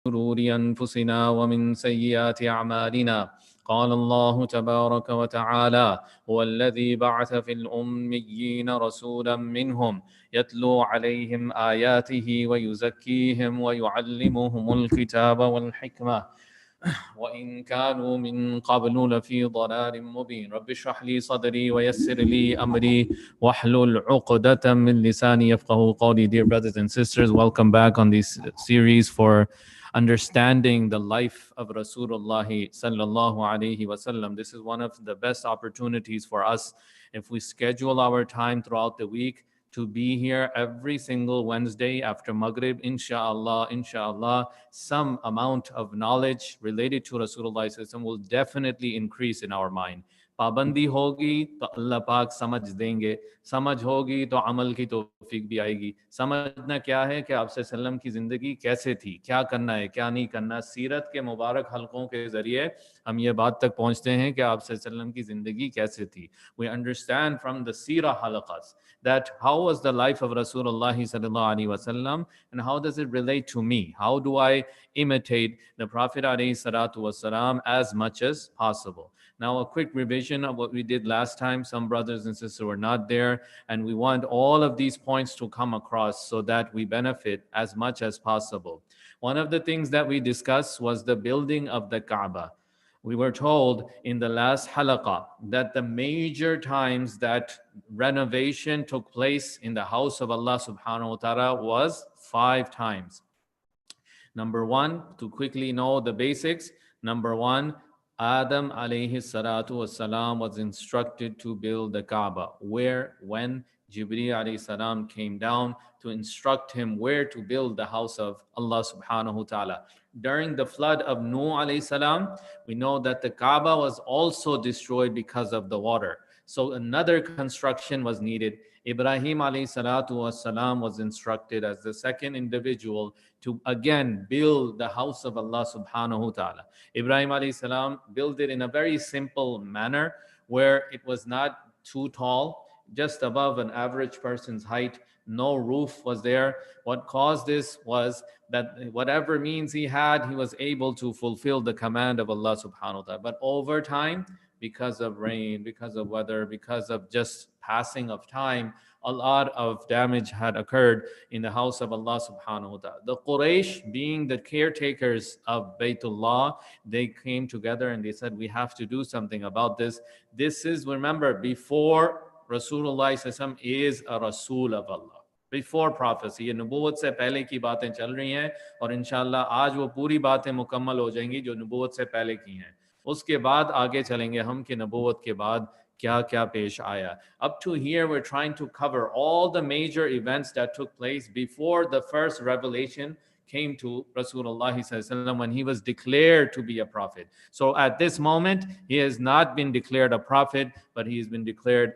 شرور أنفسنا ومن سيئات أعمالنا. قال الله تبارك وتعالى: هو الذي بعث في الأميين رسولا منهم يتلو عليهم آياته ويزكيهم ويعلمهم الكتاب والحكمة وإن كانوا من قبل لفي ضلال مبين. رب اشرح لي صدري ويسر لي أمري واحلل عقدة من لساني يفقهوا قولي. Dear brothers and sisters, welcome back on this series for understanding the life of Rasulullah sallallahu alaihi wasallam. This is one of the best opportunities for us if we schedule our time throughout the week to be here every single Wednesday after Maghrib, inshallah, some amount of knowledge related to Rasulullah will definitely increase in our mind. पाबंदी होगी तो अल्लाह पाक समझ देंगे, समझ होगी तो अमल की तौफीक भी आएगी। समझना क्या है कि आप सल्लम की ज़िंदगी कैसे थी, क्या करना है, क्या नहीं करना। सीरत के मुबारक हलकों के ज़रिए हम ये बात तक पहुँचते हैं कि आप सल्लम की ज़िंदगी कैसे थी। We understand from the Seerah halaqas that how was the life of Rasulullah sallallahu alaihi wasallam and how does it relate to me? How do I imitate the Prophet alayhi salatu wasalam as much as possible? Now, a quick revision of what we did last time. Some brothers and sisters were not there, and we want all of these points to come across so that we benefit as much as possible. One of the things that we discussed was the building of the Kaaba. We were told in the last halaqah that the major times that renovation took place in the house of Allah subhanahu wa ta'ala was 5 times. Number one, to quickly know the basics. Number one, Adam alayhi salatu wasalam was instructed to build the Kaaba. Where, when Jibreel alayhi salam came down to instruct him where to build the house of Allah subhanahu wa ta'ala. During the flood of Nuh alayhi salam, we know that the Kaaba was also destroyed because of the water. So another construction was needed. Ibrahim alayhi salatu wasalam was instructed as the second individual to again build the house of Allah subhanahu wa ta'ala. Ibrahim alayhi salam built it in a very simple manner where it was not too tall, just above an average person's height. No roof was there. What caused this was that whatever means he had, he was able to fulfill the command of Allah subhanahu wa ta'ala. But over time, because of rain, because of weather, because of just passing of time, a lot of damage had occurred in the house of Allah subhanahu wa ta'ala. The Quraysh, being the caretakers of Baytullah, they came together and they said, we have to do something about this. This is, remember, before Rasulullah is a Rasul of Allah. Before prophecy, ये नबूवत से पहले की बातें चल रही हैं और इंशाल्लाह आज वो पूरी बातें मुकम्मल हो जाएंगी जो नबूवत से पहले की हैं। उसके बाद आगे चलेंगे हम कि नबूवत के बाद क्या क्या पेश आया. Up to here we're trying to cover all the major events that took place before the first revelation came to Rasulullah when he was declared to be a prophet. So at this moment he has not been declared a prophet, but he has been declared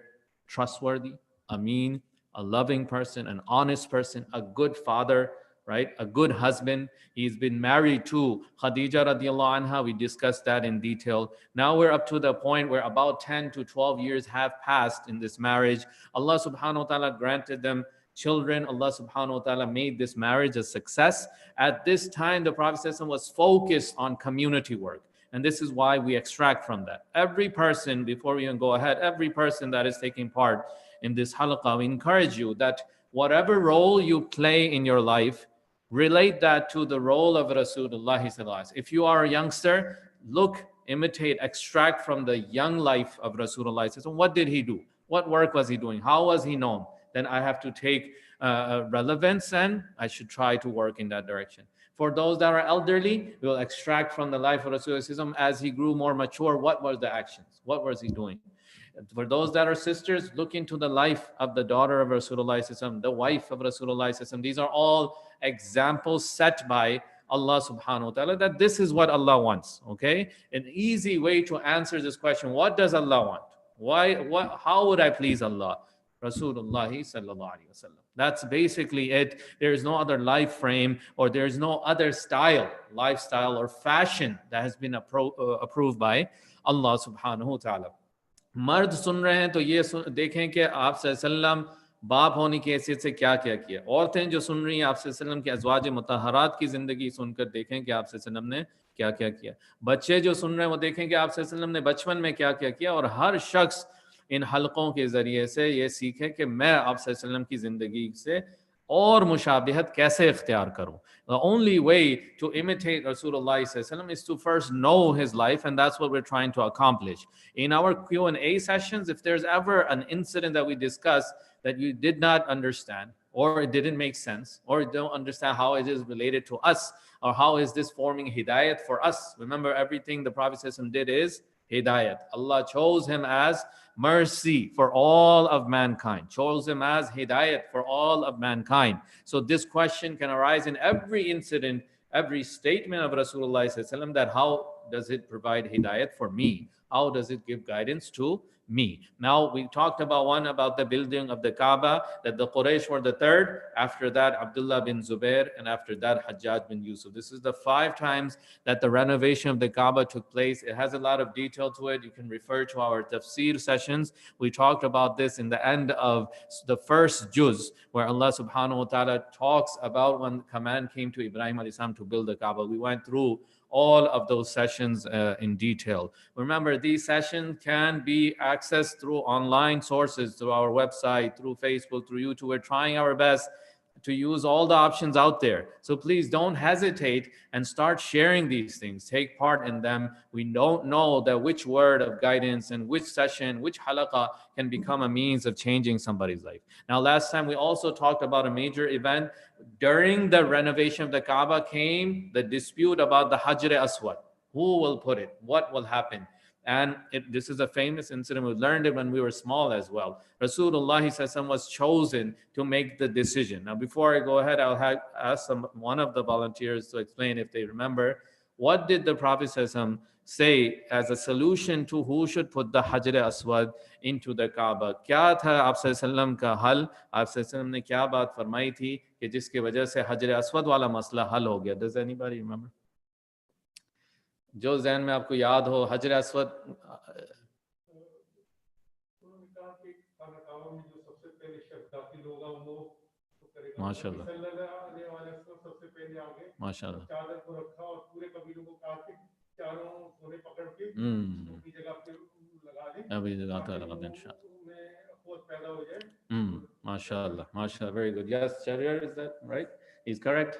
trustworthy, Ameen, a loving person, an honest person, a good father, right? A good husband. He's been married to Khadija radiallahu anha. We discussed that in detail. Now we're up to the point where about 10 to 12 years have passed in this marriage. Allah subhanahu wa ta'ala granted them children. Allah subhanahu wa ta'ala made this marriage a success. At this time, the Prophet was focused on community work. And this is why we extract from that. Every person, before we even go ahead, every person that is taking part in this halaqah, we encourage you that whatever role you play in your life, relate that to the role of Rasulullah. If you are a youngster, look, imitate, extract from the young life of Rasulullah. What did he do? What work was he doing? How was he known? Then I have to take relevance and I should try to work in that direction. For those that are elderly, we will extract from the life of Rasulullah as he grew more mature. What were the actions? What was he doing? For those that are sisters, look into the life of the daughter of Rasulullah, the wife of Rasulullah. These are all examples set by Allah subhanahu wa ta'ala that this is what Allah wants. Okay? An easy way to answer this question, what does Allah want? How would I please Allah? Rasulullah sallallahu alaihi wasallam. That's basically it. There is no other life frame or there is no other lifestyle or fashion that has been approved by Allah subhanahu wa ta'ala. मर्द सुन रहे हैं तो ये देखें कि आप सल्लम बाप होने की हैसियत से क्या क्या किया। औरतें जो सुन रही हैं आप सल्लल्लाहु अलैहि वसल्लम के अज़वाज मुतहरात की ज़िंदगी सुनकर देखें कि आप सल्लल्लाहु अलैहि वसल्लम ने क्या क्या किया। बच्चे जो सुन रहे हैं वो देखें कि आप सल्लल्लाहु अलैहि वसल्लम ने बचपन में क्या क्या किया। और हर शख्स इन हलकों के ज़रिए से ये सीखे कि मैं आप सल्लल्लाहु अलैहि वसल्लम की ज़िंदगी से और मुशाबिहत कैसे इख्तियार करूं। The only way to imitate Rasulullah is to first know his life, and that's what we're trying to accomplish. In our Q&A sessions, if there's ever an incident that we discuss that you did not understand, or it didn't make sense, or you don't understand how it is related to us, or how is this forming hidayat for us, remember everything the Prophet did is hidayat. Allah chose him as mercy for all of mankind, chose him as hidayat for all of mankind. So this question can arise in every incident, every statement of Rasulullah that how does it provide hidayat for me? How does it give guidance to me? Now we talked about one about the building of the Kaaba, that the Quraysh were the third, after that Abdullah bin Zubair, and after that Hajjaj bin Yusuf. This is the 5 times that the renovation of the Kaaba took place. It has a lot of detail to it. You can refer to our tafsir sessions. We talked about this in the end of the first juz, where Allah subhanahu wa ta'ala talks about when the command came to Ibrahim alayhi salam to build the Kaaba. We went through all of those sessions in detail. Remember, these sessions can be accessed through online sources, through our website, through Facebook, through YouTube. We're trying our best to use all the options out there. So please don't hesitate and start sharing these things. Take part in them. We don't know that which word of guidance and which session, which halaqah can become a means of changing somebody's life. Now, last time we also talked about a major event. During the renovation of the Kaaba came the dispute about the Hajr Aswad. Who will put it? What will happen? And this is a famous incident. We learned it when we were small as well. Rasulullah was chosen to make the decision. Now, before I go ahead, I'll ask one of the volunteers to explain if they remember. What did the Prophet say as a solution to who should put the Hajr Aswad into the Kaaba? क्या था आप सल्लल्लाहु का हल? आप सल्लल्लाहु ने क्या बात फरमाई थी कि जिसकी वजह से हजर अस्वद वाला मसला हल हो गया? Does anybody remember? जो ज़हन में आपको याद हो, हजर अस्वद माशाल्लाह माशाल्लाह अभी लगाता इंशाल्लाह माशाल्लाह माशाल्लाह very good. Yes, Sharir, is that right? He's correct.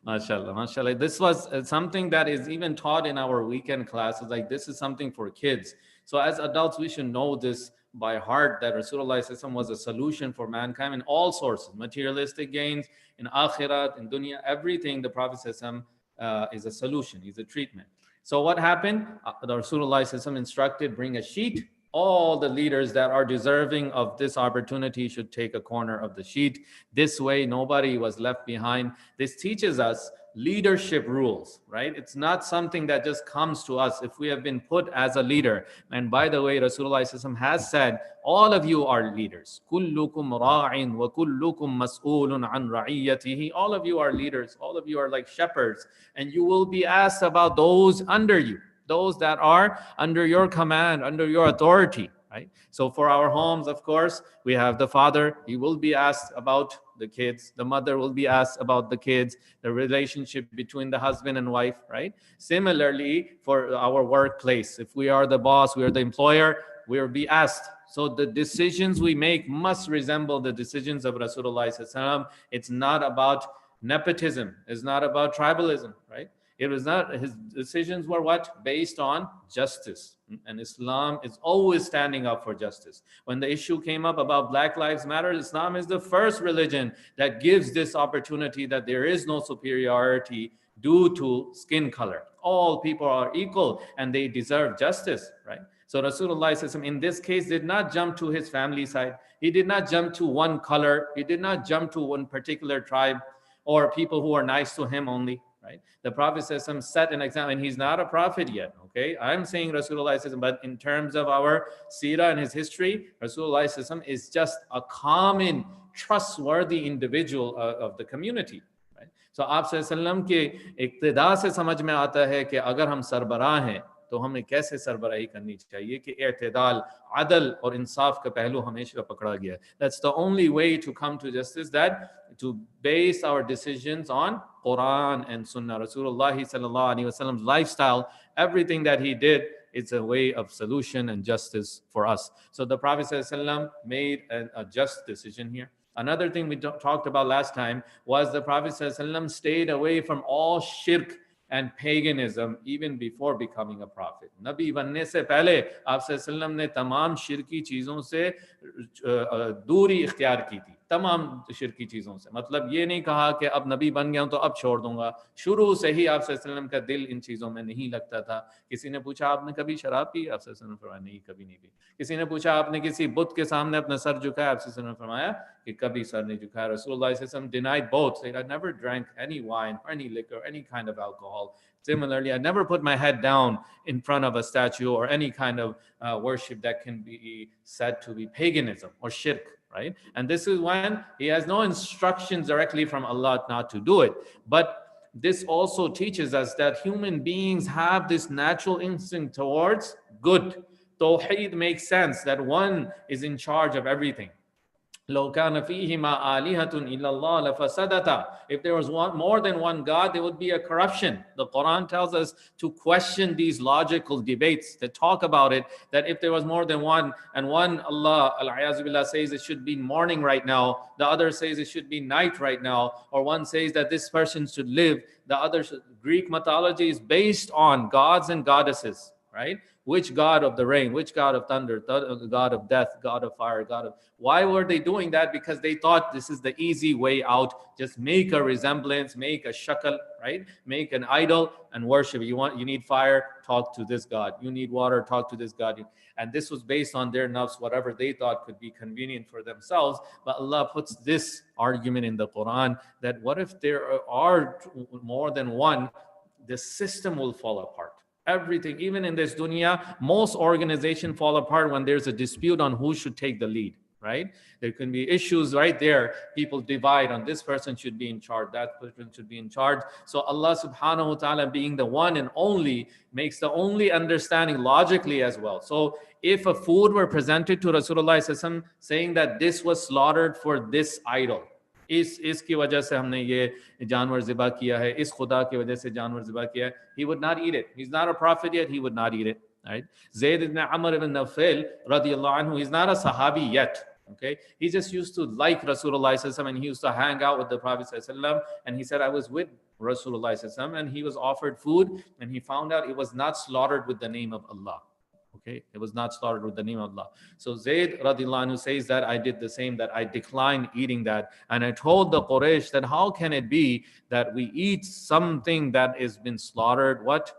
Mashallah, mashallah. This was something that is even taught in our weekend classes. Like, this is something for kids. So as adults, we should know this by heart, that Rasulullah was a solution for mankind in all sources, materialistic gains, in akhirat, in dunya, everything. The Prophet is a solution, is a treatment. So what happened? The Rasulullah instructed, bring a sheet. All the leaders that are deserving of this opportunity should take a corner of the sheet. This way, nobody was left behind. This teaches us leadership rules, right? It's not something that just comes to us if we have been put as a leader. And by the way, Rasulullah has said, all of you are leaders. كُلُّكُمْ رَاعٍ وَكُلُّكُمْ مَسْئُولٌ عَنْ رَعِيَّتِهِ. All of you are leaders. All of you are like shepherds. And you will be asked about those under you, those that are under your command, under your authority, right? So for our homes, of course, we have the father. He will be asked about the kids. The mother will be asked about the kids, the relationship between the husband and wife, right? Similarly, for our workplace, if we are the boss, we are the employer, we will be asked. So the decisions we make must resemble the decisions of Rasulullah. It's not about nepotism. It's not about tribalism, right? It was not, his decisions were what? Based on justice. And Islam is always standing up for justice. When the issue came up about Black Lives Matter, Islam is the first religion that gives this opportunity that there is no superiority due to skin color. All people are equal and they deserve justice, right? So Rasulullah in this case did not jump to his family side. He did not jump to one color. He did not jump to one particular tribe or people who are nice to him only. Right? The Prophet set an example, and he's not a prophet yet. Okay, I'm saying Rasulullah, but in terms of our seerah and his history, Rasulullah is just a common, trustworthy individual of the community. Right? So आप के इक्तिदा से समझ में आता है कि अगर हम सरबराह हैं, तो हमें कैसे सरबराही करनी चाहिए कि इत्तेदाल, अदल और इंसाफ का पहलू हमेशा पकड़ा गया है. That's the only way to come to justice, that to base our decisions on Quran and Sunnah. Rasulullah sallallahu alaihi wasallam's lifestyle, everything that he did, it's a way of solution and justice for us. So the Prophet sallallahu alaihi wasallam made a just decision here. Another thing we talked about last time was the Prophet sallallahu alaihi wasallam stayed away from all shirk and paganism even before becoming a prophet. नबी बनने से पहले आप सल्लल्लाहु अलैहि वसल्लम ने तमाम शिरकी चीज़ों से दूरी इख्तियार की थी, तमाम शिरकी चीज़ों से. मतलब ये नहीं कहा कि अब नबी बन गया हूं तो अब छोड़ दूंगा. शुरू से ही आप सल्लल्लाहु अलैहि वसल्लम का दिल इन चीज़ों में नहीं लगता था. किसी ने पूछा आपने कभी शराब पी? आप सल्लल्लाहु अलैहि वसल्लम ने फरमाया नहीं, कभी नहीं पी. किसी ने पूछा आपने किसी बुत के सामने अपना सर झुकाया? आप सल्लल्लाहु अलैहि वसल्लम ने फरमाया कि कभी सर नहीं झुकाया. Rasulullah sallallahu alaihi wasallam denied both, said I never drank any wine or any liquor or any kind of alcohol. Similarly, I never put my head down in front of a statue or any kind of worship that can be said to be paganism or shirk, right? And this is when he has no instructions directly from Allah not to do it. But this also teaches us that human beings have this natural instinct towards good. Tawheed makes sense that one is in charge of everything. لو كان فيهما آلهة إلا الله لفسدتا. If there was more than one God, there would be a corruption. The Quran tells us to question these logical debates, that talk about it, that if there was more than one, and one, Allah al-A'yaz billah, says it should be morning right now, the other says it should be night right now, or one says that this person should live, the other should. Greek mythology is based on gods and goddesses, right? Which God of the rain, which God of thunder, God of death, God of fire, God of... Why were they doing that? Because they thought this is the easy way out. Just make a resemblance, make a shakal, right? Make an idol and worship. You need fire, talk to this God. You need water, talk to this God. And this was based on their nafs, whatever they thought could be convenient for themselves. But Allah puts this argument in the Quran, that what if there are more than one, the system will fall apart. Everything, even in this dunya, most organizations fall apart when there's a dispute on who should take the lead, right? There can be issues right there. People divide on this person should be in charge, that person should be in charge. So Allah subhanahu wa ta'ala, being the one and only, makes the only understanding logically as well. So if a food were presented to Rasulullah sallallahu alaihi wasallam saying that this was slaughtered for this idol, इसकी वजह से हमने ये जानवर ज़िबा किया है, इस खुदा की वजह से जानवर ज़िबा किया है, he would not eat it. He's not a prophet yet, he would not eat it, right? Zayd ibn Amr ibn Nawfal radiyallahu anhu, he's not a sahabi yet, okay? He just used to like Rasulullah sallallahu alaihi wasallam, and he used to hang out with the Prophet sallallahu alaihi wasallam, and he said, I was with Rasulullah sallallahu alaihi wasallam, and he was offered food, and he found out it was not slaughtered with the name of Allah. Okay, it was not slaughtered with the name of Allah. So Zayd radiallahu anhu says that I did the same, that I declined eating that. And I told the Quraysh that how can it be that we eat something that has been slaughtered, what?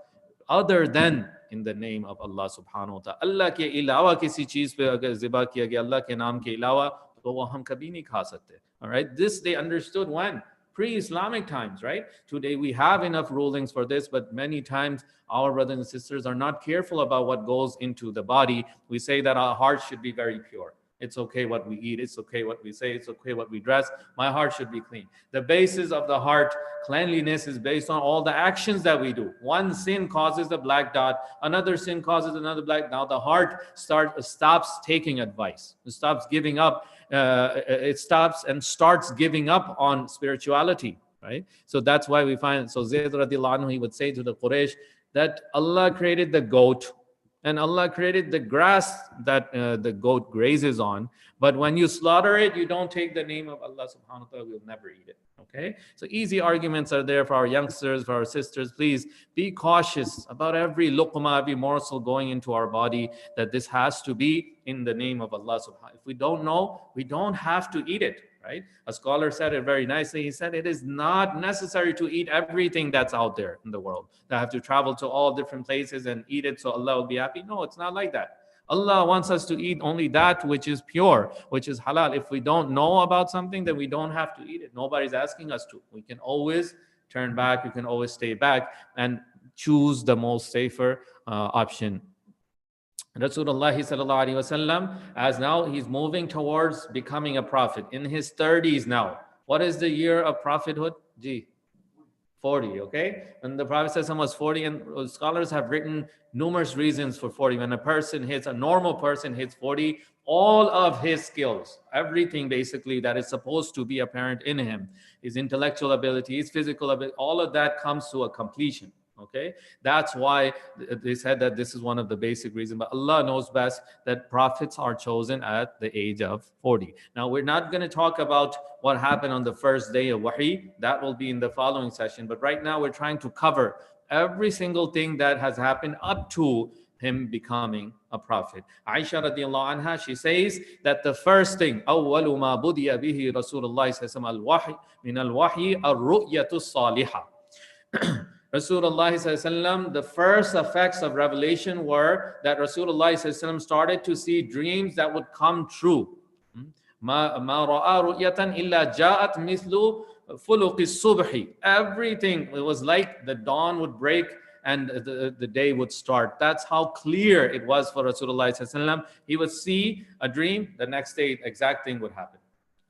Other than in the name of Allah subhanahu wa ta'ala. Allah ke ilawa kisi cheez pe agar ziba kiya gaya, Allah ke naam ke ilawa, to wo hum kabhi nahi kha sakte. All right, this they understood when? Pre-Islamic times, right? Today we have enough rulings for this, but many times our brothers and sisters are not careful about what goes into the body. We say that our heart should be very pure. It's okay what we eat. It's okay what we say. It's okay what we dress. My heart should be clean. The basis of the heart, cleanliness, is based on all the actions that we do. One sin causes a black dot. Another sin causes another black. Now the heart stops taking advice. It stops giving up. It stops and starts giving up on spirituality, right? So that's why we find, so Zayd radiallahu anhu, he would say to the Quraysh that Allah created the goat and Allah created the grass that the goat grazes on. But when you slaughter it, you don't take the name of Allah subhanahu wa ta'ala, we'll never eat it. Okay? So easy arguments are there for our youngsters, for our sisters. Please be cautious about every luqma, every morsel going into our body, that this has to be in the name of Allah subhanahu wa ta'ala. If we don't know, we don't have to eat it. Right? A scholar said it very nicely. He said it is not necessary to eat everything that's out there in the world. That have to travel to all different places and eat it so Allah will be happy. No, it's not like that. Allah wants us to eat only that which is pure, which is halal. If we don't know about something, then we don't have to eat it. Nobody's asking us to. We can always turn back. We can always stay back and choose the most safer option. Rasulullah sallallahu alaihi wasallam, as now he's moving towards becoming a prophet in his 30s now. What is the year of prophethood? Ji, 40, okay? And the Prophet ﷺ was 40, and scholars have written numerous reasons for 40. When a normal person hits 40, all of his skills, everything basically that is supposed to be apparent in him, his intellectual ability, his physical ability, all of that comes to a completion. Okay, that's why they said that this is one of the basic reasons. But Allah knows best that prophets are chosen at the age of 40. Now, we're not going to talk about what happened on the first day of Wahi. That will be in the following session. But right now, we're trying to cover every single thing that has happened up to him becoming a prophet. Aisha radiallahu anha, she says that the first thing, أول ما بدي به رسول الله صلى الله عليه وسلم الوحي من الوحي الرؤية الصالحة. Rasulullah, the first effects of revelation were that Rasulullah started to see dreams that would come true. ما رأى رؤية إلا جاءت مثل فلق الصبح. Everything, it was like the dawn would break and the day would start. That's how clear it was for Rasulullah. He would see a dream, the next day exact thing would happen.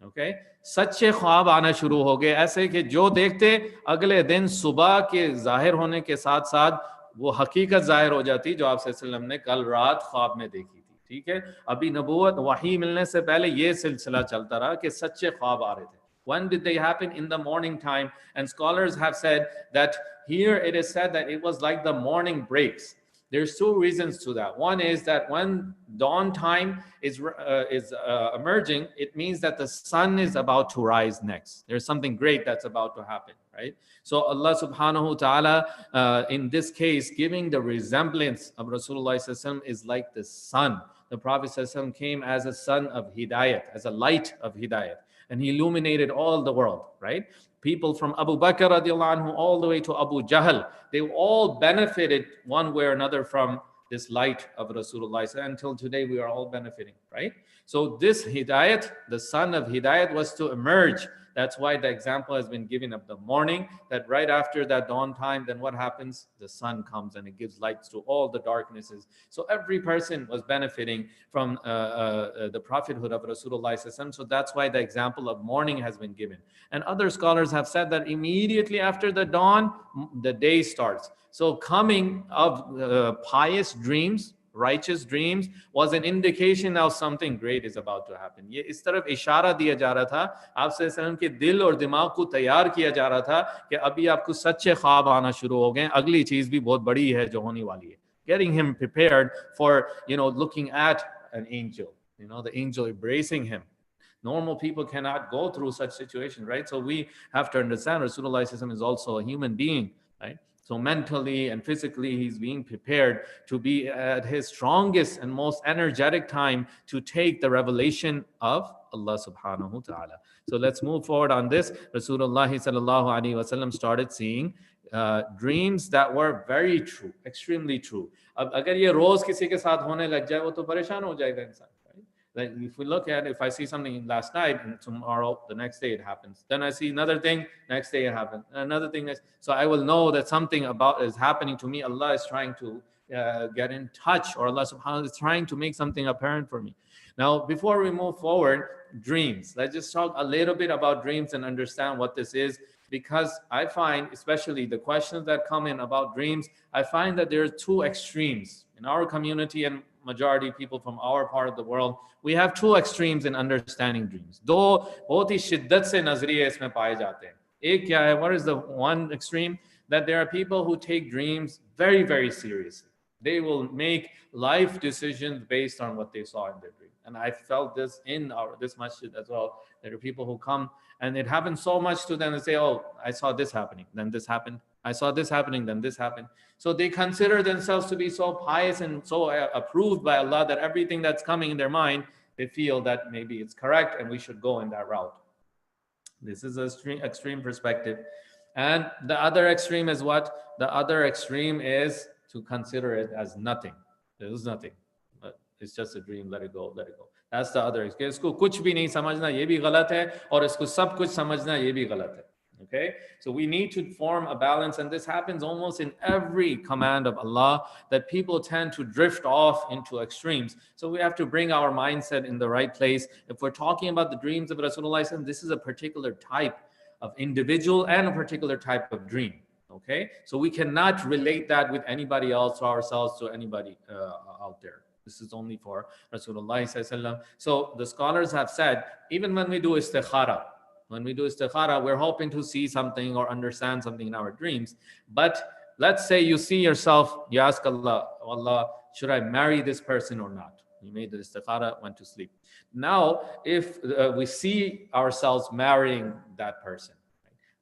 Okay, सच्चे ख्वाब आना शुरू हो गए, ऐसे कि जो देखते अगले दिन सुबह के जाहिर होने के साथ साथ वो हकीकत जाहिर हो जाती जो आप सल्लल्लाहु अलैहि वसल्लम ने कल रात ख्वाब में देखी थी. ठीक है, अभी नबूवत वही मिलने से पहले ये सिलसिला चलता रहा कि सच्चे ख्वाब आ रहे थे. When did they happen? In the morning time. And scholars have said that here it is said that it was like the morning breaks. There's two reasons to that. One is that when dawn time is emerging, it means that the sun is about to rise next. There's something great that's about to happen, right? So Allah subhanahu wa ta'ala, in this case, giving the resemblance of Rasulullah is like the sun. The Prophet came as a son of hidayat, as a light of hidayat. And he illuminated all the world, right? People from Abu Bakr radiallahu anhu all the way to Abu Jahl, they all benefited one way or another from this light of Rasulullah. Until today, we are all benefiting, right? So this hidayat, the son of hidayat, was to emerge. That's why the example has been given of the morning, that right after that dawn time, then what happens? The sun comes and it gives light to all the darknesses. So every person was benefiting from the prophethood of Rasulullah. So that's why the example of morning has been given. And other scholars have said that immediately after the dawn, the day starts. So coming of pious dreams, righteous dreams, was an indication of something great is about to happen. ये इस तरफ इशारा दिया जा रहा था, आप सल्लल्लाहु के दिल और दिमाग को तैयार किया जा रहा था कि अभी आपको सच्चे ख्वाब आना शुरू हो गए, अगली चीज भी बहुत बड़ी है जो होने वाली है. Getting him prepared for, looking at an angel, the angel embracing him. Normal people cannot go through such situations, right? So we have to understand Rasulullah is also a human being, right? So mentally and physically, he's being prepared to be at his strongest and most energetic time to take the revelation of Allah subhanahu wa ta'ala. So let's move forward on this. Rasulullah sallallahu alaihi wasallam started seeing dreams that were very true, extremely true. अब अगर ये रोज किसी के साथ होने लग जाए वो तो परेशान हो जाएगा इंसान. Like if we look at, if I see something last night and tomorrow, the next day it happens. Then I see another thing, next day it happens. Another thing, so I will know that something about is happening to me. Allah is trying to get in touch, or Allah subhanahu wa ta'ala is trying to make something apparent for me. Now, before we move forward, dreams. Let's just talk a little bit about dreams and understand what this is. Because I find, especially the questions that come in about dreams, I find that there are two extremes in our community and majority people from our part of the world. We have two extremes in understanding dreams. दो बहुत ही शिद्दत से नजरिए इसमें पाए जाते हैं. एक क्या है? What is the one extreme? That there are people who take dreams very, very seriously. They will make life decisions based on what they saw in their dream. And I felt this in this masjid as well. There are people who come and it happens so much to them. They say, oh, I saw this happening, then this happened. I saw this happening, then this happened. So they consider themselves to be so pious and so approved by Allah that everything that's coming in their mind, they feel that maybe it's correct and we should go in that route. This is an extreme perspective. And the other extreme is what? The other extreme is to consider it as nothing. There is nothing. It's just a dream, let it go, let it go. That's the other extreme. इसको कुछ भी नहीं समझना ये भी गलत है और इसको सब कुछ समझना ये भी गलत है. Okay, so we need to form a balance, and this happens almost in every command of Allah, that people tend to drift off into extremes. So we have to bring our mindset in the right place. If we're talking about the dreams of Rasulullah, this is a particular type of individual and a particular type of dream. Okay, so we cannot relate that with anybody else, to ourselves, to anybody out there. This is only for Rasulullah sallallahu alaihi wasallam. So the scholars have said, even when we do istikhara, we're hoping to see something or understand something in our dreams. But let's say you see yourself, you ask Allah, Allah, should I marry this person or not? You made the istikhara, went to sleep. Now, if we see ourselves marrying that person,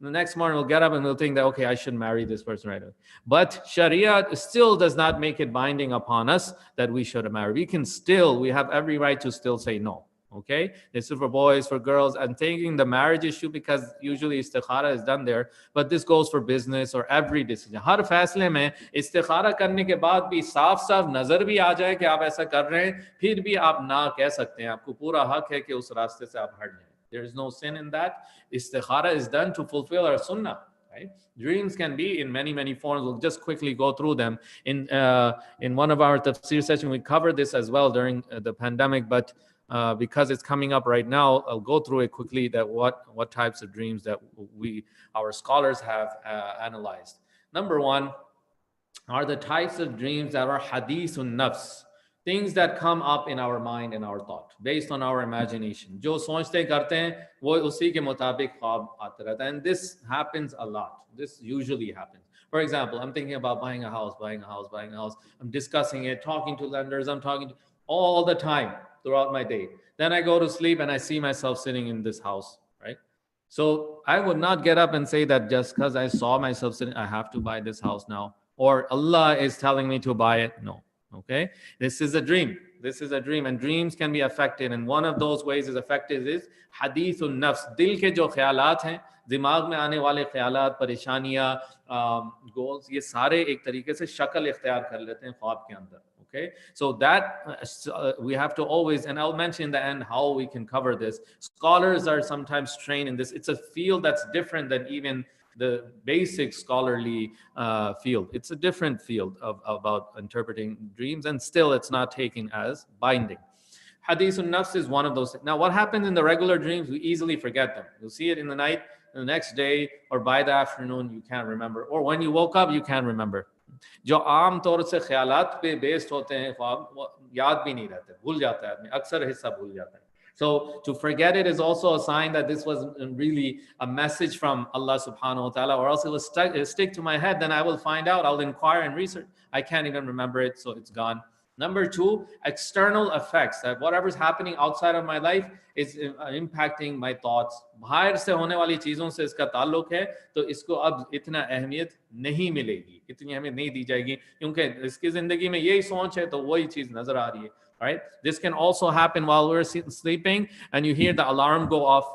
the next morning we'll get up and we'll think that, okay, I should marry this person right away. But Sharia still does not make it binding upon us that we should marry. We have every right to still say no. Okay, this is for boys, for girls. I'm taking the marriage issue because usually istikhara is done there, but this goes for business or every decision. हर फैसले में इस्तिखारा करने के बाद भी साफ साफ नजर भी आ जाए कि आप ऐसा कर रहे हैं, फिर भी आप ना कह सकते हैं. आपको पूरा हक है कि उस रास्ते से आप हट जाएं. There is no sin in that. Istikhara is done to fulfill our sunnah. Right? Dreams can be in many, many forms. We'll just quickly go through them. In one of our tafsir sessions, we covered this as well during the pandemic, but because it's coming up right now, I'll go through it quickly, that what types of dreams that our scholars have analyzed. Number one are the types of dreams that are hadithun nafs, things that come up in our mind and our thought based on our imagination. जो सोचते करते हैं वो उसी के मुताबिक ख्वाब आते रहता है. And this happens a lot. This usually happens. For example, I'm thinking about buying a house. I'm discussing it, talking to lenders. I'm talking all the time throughout my day. Then I go to sleep and I see myself sitting in this house, right? So I would not get up and say that just because I saw myself sitting, I have to buy this house now, or Allah is telling me to buy it. No. Okay, this is a dream. And dreams can be affected, and one of those ways is affected is hadithun nafs. दिल के जो ख्यालात हैं, दिमाग में आने वाले ख्यालात, परेशानियां, goals, ये सारे एक तरीके से शक्ल इख्तियार कर लेते हैं ख्वाब के अंदर. Okay, so that we have to always, and I'll mention in the end how we can cover this. Scholars are sometimes trained in this. It's a field that's different than even the basic scholarly field. It's a different field about interpreting dreams, and still it's not taken as binding. Hadithun nafs is one of those. Now, what happens in the regular dreams? We easily forget them. You'll see it in the night, and the next day, or by the afternoon, you can't remember. Or when you woke up, you can't remember. जो आम तौर से ख्यालात पे based होते हैं ख्वाब याद भी नहीं रहते, भूल जाता है आदमी, अक्सर हिस्सा भूल जाता है. So to forget it is also a sign that this was really a message from Allah subhanahu wa ta'ala, or else it will stick to my head. Then I will find out, I'll inquire and research. I can't even remember it, so it's gone. Number two, external effects, that whatever's happening outside of my life is impacting my thoughts. बाहर से होने वाली चीज़ों से इसका ताल्लुक है, तो इसको अब इतना अहमियत नहीं मिलेगी, इतनी अहमियत नहीं दी जाएगी, क्योंकि इसकी ज़िंदगी में यही सोच है, तो वही चीज़ नज़र आ रही है. Right? This can also happen while we're sleeping and you hear the alarm go off.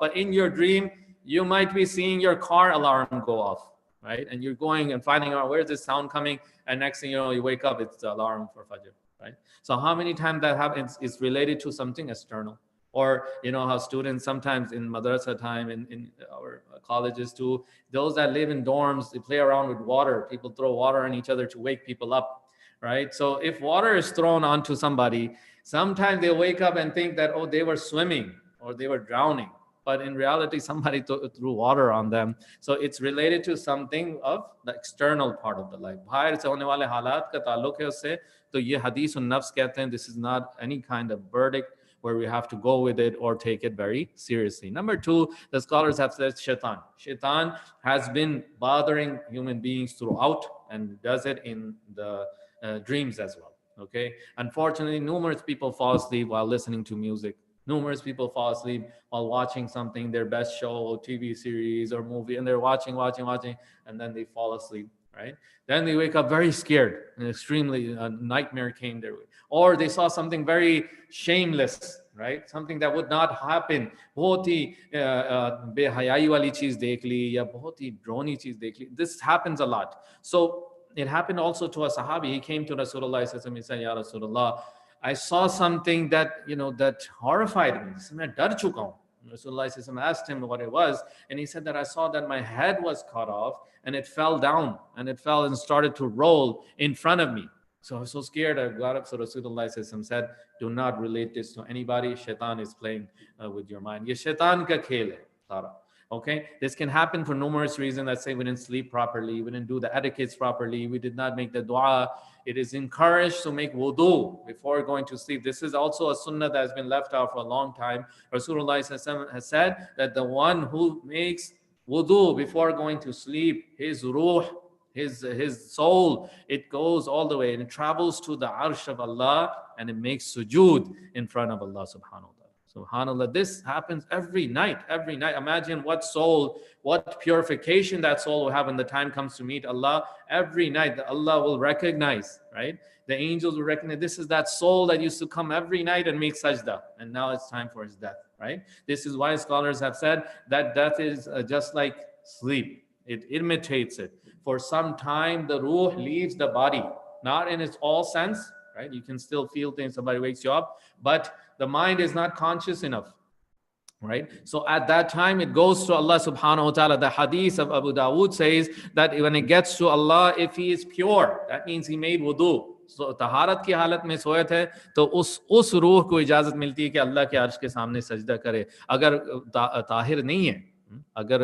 But in your dream, you might be seeing your car alarm go off, right? And you're going and finding out where's this sound coming, and next thing you know, you wake up, it's the alarm for Fajr, right? So how many times that happens is related to something external. Or you know how students sometimes in madrasa time, in our colleges too, those that live in dorms, they play around with water. People throw water on each other to wake people up. Right? So if water is thrown onto somebody, sometimes they wake up and think that, oh, they were swimming or they were drowning. But in reality, somebody threw water on them. So it's related to something of the external part of the life. बाहर से होने वाले हालात का ताल्लुक है उससे, तो ये हदीस उन नफ्स कहते हैं. This is not any kind of verdict where we have to go with it or take it very seriously. Number two, the scholars have said shaitan. Shaitan has been bothering human beings throughout and does it in the dreams as well. Okay, unfortunately, numerous people fall asleep while listening to music. Numerous people fall asleep while watching something, their best show, TV series, or movie, and they're watching, and then they fall asleep. Right? Then they wake up very scared, and extremely a nightmare came their way, or they saw something very shameless, right? Something that would not happen. बहुत ही बेहयाई वाली चीज देख ली या बहुत ही ड्रोनी चीज देख ली. This happens a lot. So it happened also to a Sahabi. He came to Rasulullah. He said, Ya Rasulullah, I saw something that that horrified me. मैं डर चुका हूँ. Rasulullah asked him what it was, and he said that I saw that my head was cut off and it fell down, and it fell and started to roll in front of me. So I was so scared. I got up. So Rasulullah said, do not relate this to anybody. Shaitan is playing with your mind. Ye shaitan ka khel hai. Okay, this can happen for numerous reasons. Let's say we didn't sleep properly, we didn't do the etiquettes properly, we did not make the dua. It is encouraged to make wudu before going to sleep. This is also a sunnah that has been left out for a long time. Rasulullah has said that the one who makes wudu before going to sleep, his ruh, his soul, it goes all the way and it travels to the arsh of Allah and it makes sujood in front of Allah subhanahu wa ta'ala. SubhanAllah, this happens every night, every night. Imagine what soul, what purification that soul will have when the time comes to meet Allah. Every night that Allah will recognize, right? The angels will recognize this is that soul that used to come every night and make sajda. And now it's time for his death, right? This is why scholars have said that death is just like sleep. It imitates it. For some time, the ruh leaves the body, not in its all sense, right? You can still feel things, somebody wakes you up, but the mind is not conscious enough, right? So at that time, it goes to Allah subhanahu wa ta'ala. The hadith of Abu Dawood says that when it gets to Allah, if he is pure, that means he made wudu. So तहारत की हालत में सोए थे तो उस रूह को इजाजत मिलती है कि अल्लाह के अर्श के सामने सजदा करे. अगर ताहिर नहीं है, अगर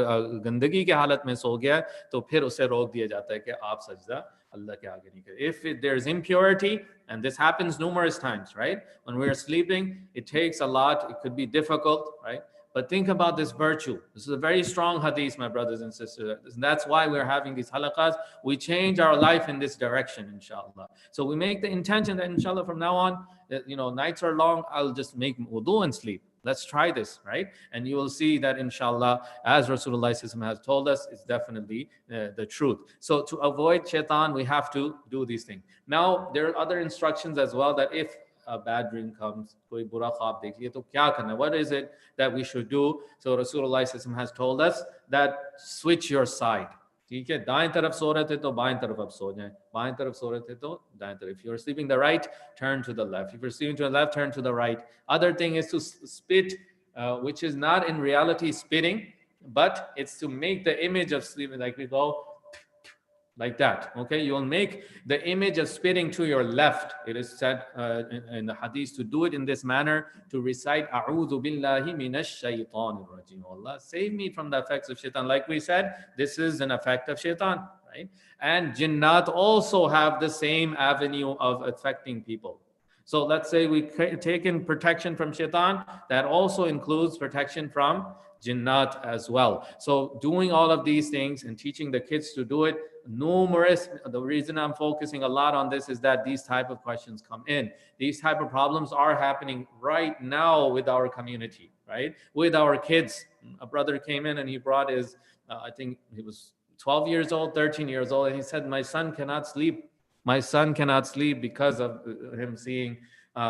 गंदगी की हालत में सो गया तो फिर उसे रोक दिया जाता है कि आप सजदा Allah ke aage nahi kare. If there's impurity, and this happens numerous times, right? When we're sleeping, it takes a lot. It could be difficult, right? But think about this virtue. This is a very strong hadith, my brothers and sisters. And that's why we're having these halaqahs. We change our life in this direction, inshallah. So we make the intention that, inshallah, from now on, nights are long, I'll just make wudu and sleep. Let's try this, right? And you will see that, inshallah, as Rasulullah has told us, it's definitely the truth. So to avoid shaitan, we have to do these things. Now, there are other instructions as well, that if a bad dream comes, koi bura khwab dekh liye, to kya karna? What is it that we should do? So Rasulullah has told us that switch your side. ठीक है, दाएं तरफ सो रहे थे तो बाएं तरफ अब सो जाएं, बाएं तरफ सो रहे थे तो दाएं तरफ. If you're sleeping the right, turn to the left. If you're sleeping to the left, turn to the right. Other thing is to spit, which is not in reality spitting, but it's to make the image of sleeping, like we go like that. Okay, you will make the image of spitting to your left. It is said in the hadith to do it in this manner, to recite A'udhu billahi minash shaitanir rajim. Allah, save me from the effects of shaitan. Like we said, this is an effect of shaitan, right? And jinnat also have the same avenue of affecting people. So let's say we take in protection from shaitan, that also includes protection from jinnat as well. So doing all of these things and teaching the kids to do it, the reason I'm focusing a lot on this is that these type of questions come in. These type of problems are happening right now with our community, right? With our kids. A brother came in and he brought his, I think he was 12 years old, 13 years old, and he said, my son cannot sleep. My son cannot sleep because of him seeing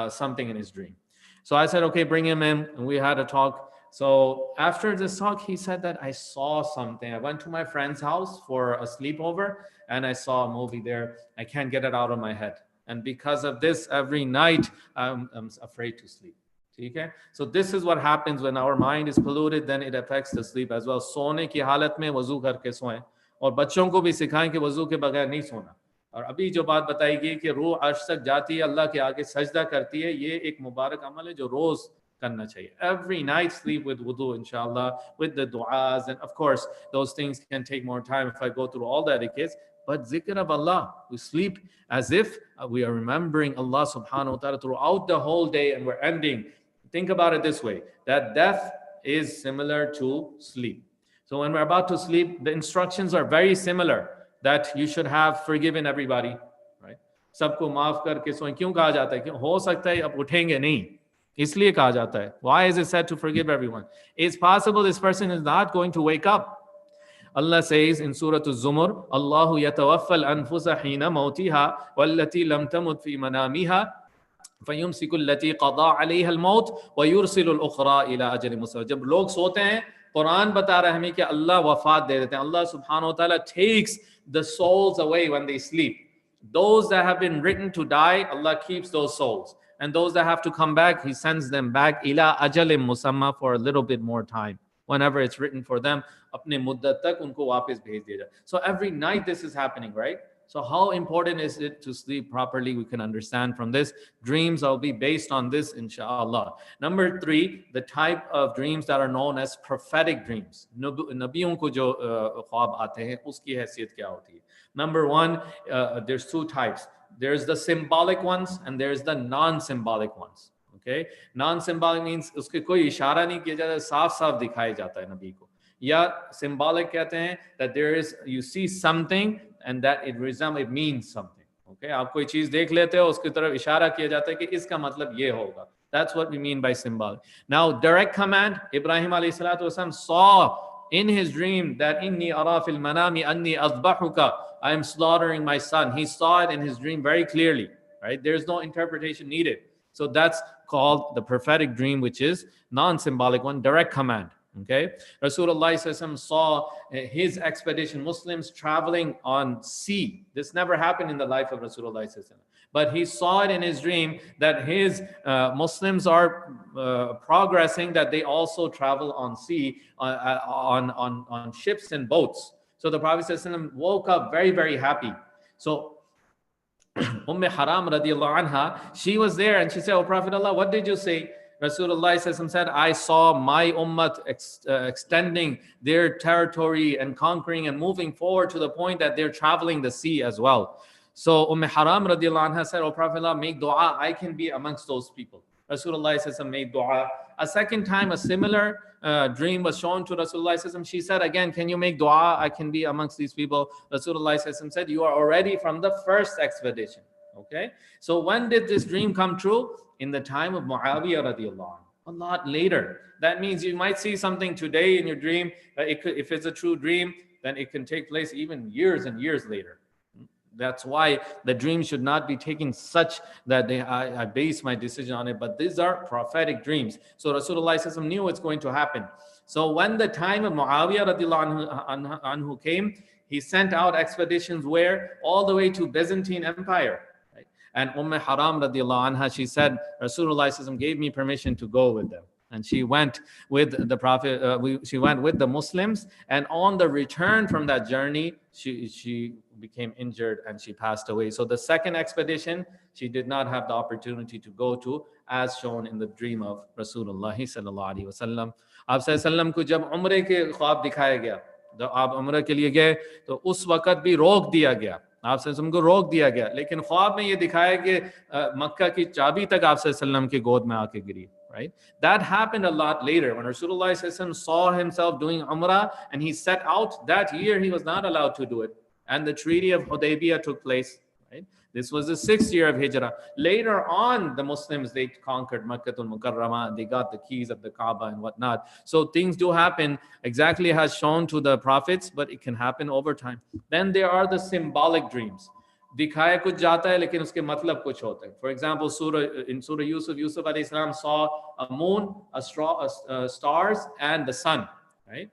something in his dream. So I said, okay, bring him in, and we had a talk. So after this talk, he said that I saw something. I went to my friend's house for a sleepover and I saw a movie there. I can't get it out of my head. And because of this, every night I'm afraid to sleep. Okay? So this is what happens when our mind is polluted, then it affects the sleep as well. सोने की हालत में वजू करके सोएं, और बच्चों को भी सिखाएं कि वजू के बगैर नहीं सोना. और अभी जो बात बताई गई कि रूह अर्श तक जाती है, अल्लाह के आगे सजदा करती है, ये एक मुबारक अमल है जो रोज करना चाहिए. Every night sleep with wudu, inshallah, with the du'as, and of course those things can take more time if I go through all the etiquettes, but zikr of Allah, we sleep as if we are remembering Allah subhanahu wa ta'ala throughout the whole day, and we're ending. Think about it this way, that death is similar to sleep. So when we're about to sleep, the instructions are very similar, that you should have forgiven everybody, right? सबको माफ करके सोएं. क्यों कहा जाता है? क्यों हो सकता है अब उठेंगे नहीं, इसलिए कहा जाता है. Why is it said to forgive everyone? It's possible this person is not going to wake up. Allah says in Surah Az-Zumar, Allahu yatawaffal anfusa hina mawtiha wallati lam tamut fi manamiha فَيُمْسِكُ الَّتِي قَضَى عَلَيْهَا الْمَوْتِ وَيُرْسِلُ الْأُخْرَى إِلَى أَجَلٍ مُّسَمًّى. जब लोग सोते हैं, कुरान बता रहा है हमें कि अल्लाह वफात दे देते हैं. Allah subhanahu wa ta'ala takes the souls away when they sleep. Those that have been written to die, Allah keeps those souls. And those that have to come back, He sends them back إِلَى أَجَلٍ مُّسَمًّى for a little bit more time. Whenever it's written for them, अपने मुद्दत तक उनको वापस भेज दिया जाए. So every night this is happening, right? So how important is it to sleep properly? We can understand from this. Dreams will be based on this, inshallah. Number 3, the type of dreams that are known as prophetic dreams. नबियों को जो ख्वाब आते हैं उसकी हैसियत क्या होती है? Number 1, there's 2 types. There's the symbolic ones and there's the non-symbolic ones. Okay, non-symbolic means उसके कोई इशारा नहीं किया जाता, साफ साफ दिखाया जाता है नबी को. या symbolic कहते हैं that there is, you see something and that it means something. Okay, आप कोई चीज देख लेते हो, उसकी तरफ इशारा किया जाता है कि इसका मतलब ये होगा. That's what we mean by symbolic. Now, direct command, Ibrahim alayhi salatu wasalam saw in his dream that inni ara fil manami anni azbahuka, I am slaughtering my son. He saw it in his dream very clearly, right? There's no interpretation needed. So that's called the prophetic dream, which is non-symbolic one, direct command. Okay, Rasulullah saw his expedition, Muslims traveling on sea. This never happened in the life of Rasulullah, but he saw it in his dream that his Muslims are progressing, that they also travel on sea, on ships and boats. So the Prophet woke up very, very happy. So Haram radiallahu anha, she was there and she said, "Oh Prophet Allah, what did you say?" Rasulullah said, "I saw my ummah extending their territory and conquering and moving forward to the point that they're traveling the sea as well." So Haram radiallahu anha said, "Oh Prophet Allah, make dua, I can be amongst those people." Rasulullah made dua. A second time, a similar dream was shown to Rasulullah. She said again, "Can you make dua? I can be amongst these people." Rasulullah said, "You are already from the first expedition." Okay. So when did this dream come true? In the time of Muawiyah radiallahu anh, a lot later. That means you might see something today in your dream. If it's a true dream, then it can take place even years and years later. That's why the dream should not be taken such that I base my decision on it. But these are prophetic dreams. So Rasulullah knew it's going to happen. So when the time of Muawiyah radiallahu anhu came, he sent out expeditions where? All the way to Byzantine Empire. Right? And Haram radiallahu anha, she said, Rasulullah gave me permission to go with them. And she went with the Prophet, she went with the Muslims. And on the return from that journey, she became injured and she passed away. So the second expedition, she did not have the opportunity to go to, as shown in the dream of Rasulullah sallallahu alaihi wasallam. आप सल्लम को जब उम्रे के ख्वाब दिखाया गया, जब आप उम्रे के लिए गए, तो उस वक्त भी रोक दिया गया, आप सल्लम को रोक दिया गया, लेकिन ख्वाब में ये दिखाया कि मक्का की चाबी तक आप सल्लम के गोद में आके गिरी. Right? That happened a lot later when Rasulullah saw himself doing Umrah and he set out. That year he was not allowed to do it, and the Treaty of Hudaybiyah took place. Right? This was the 6th year of Hijrah. Later on, the Muslims, they conquered Makkatul Mukarramah, they got the keys of the Kaaba and whatnot. So things do happen exactly as shown to the prophets, but it can happen over time. Then there are the symbolic dreams. दिखाया कुछ जाता है लेकिन उसके मतलब कुछ होते हैं. For example, in Surah Yusuf alayhi salam saw a moon, stars and the sun. Right?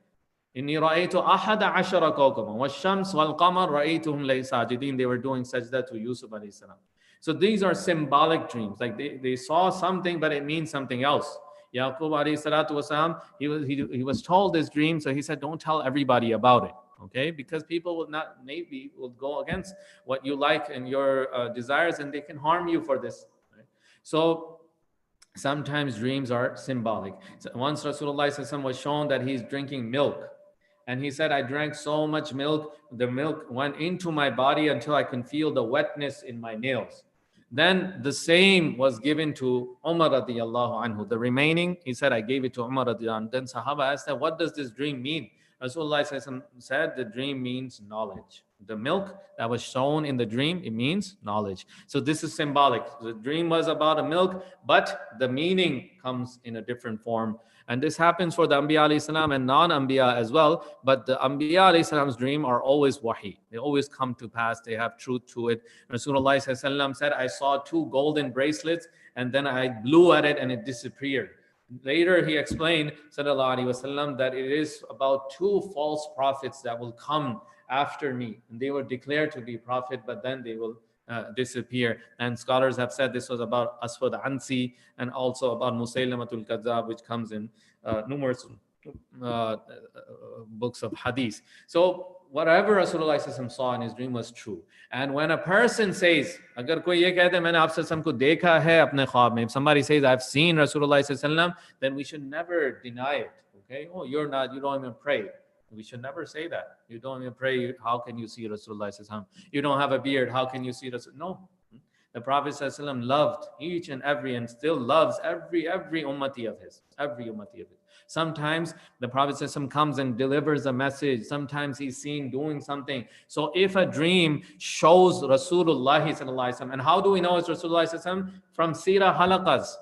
إني رأيت أحد عشر كوكبا والشمس والقمر رأيتهم لي ساجدين. They were doing sajda to Yusuf alayhi salam. So these are symbolic dreams. Like they saw something, but it means something else. Yaqub alayhi salatu wasalam, he was told this dream, so he said, "Don't tell everybody about it." Okay, because people will go against what you like and your desires, and they can harm you for this. Right? So sometimes dreams are symbolic. So once Rasulullah was shown that he's drinking milk, and he said, "I drank so much milk, the milk went into my body until I can feel the wetness in my nails." Then the same was given to Umar radiallahu anhu. The remaining, he said, "I gave it to Umar radiallahu anhu." Then Sahaba asked him, "What does this dream mean?" Rasulullah said the dream means knowledge. The milk that was shown in the dream, it means knowledge. So this is symbolic. The dream was about a milk, but the meaning comes in a different form. And this happens for the Anbiya alayhi salam and non-Anbiya as well. But the Anbiya alayhi salam's dream are always wahi. They always come to pass. They have truth to it. Rasulullah said, "I saw 2 golden bracelets and then I blew at it and it disappeared." Later he explained, sallallahu alaihi wasallam, that it is about 2 false prophets that will come after me, and they were declared to be prophet, but then they will disappear. And scholars have said this was about Aswad Ansi and also about Musaylamatul Kazzab, which comes in numerous books of hadith. So whatever Rasulullah saw in his dream was true. And when a person says, agar koi ye kehte maine aap sallam ko dekha hai apne khwab mein, if somebody says I've seen Rasulullah, then we should never deny it. Okay, oh, you don't even pray. We should never say that. You don't even pray. How can you see Rasulullah? You don't have a beard. How can you see Rasulullah? No. The Prophet ﷺ loved each and every, and still loves every ummati of his. Every ummati of his. Sometimes the Prophet ﷺ comes and delivers a message. Sometimes he's seen doing something. So if a dream shows Rasulullah ﷺ, and how do we know it's Rasulullah ﷺ? From Seerah Halaqahs,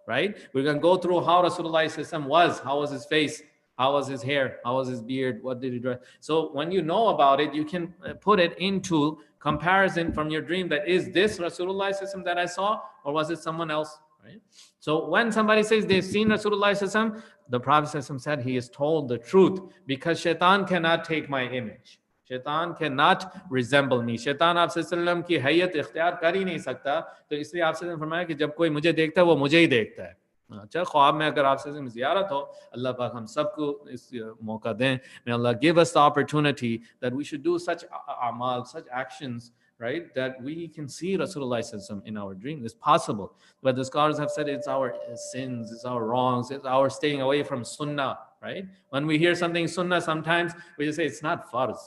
right? We're going to go through how Rasulullah ﷺ was. How was his face? How was his hair? How was his beard? What did he dress? So when you know about it, you can put it into comparison from your dream, that is this Rasulullah that I saw, or was it someone else? Right? So when somebody says they've seen Rasulullah, the Prophet said he is told the truth, because shaitan cannot take my image. Shaitan cannot resemble me. Shaitan आपसे सल्लम की हैयत इख्तियार कर ही नहीं सकता, तो इसलिए आपसे फरमाया कि जब कोई मुझे देखता है वो मुझे ही देखता है. अच्छा, ख्वाब में अगर आपसे ज़ियारत हो, अल्लाह पाक हम सबको इस मौका दें. May Allah give us the opportunity that we should do such amal, such actions, right, that we can see Rasulullah in our dream. It's possible, but the scholars have said it's our sins, it's our wrongs, it's our staying away from sunnah, right? When we hear something sunnah, sometimes we just say it's not farz,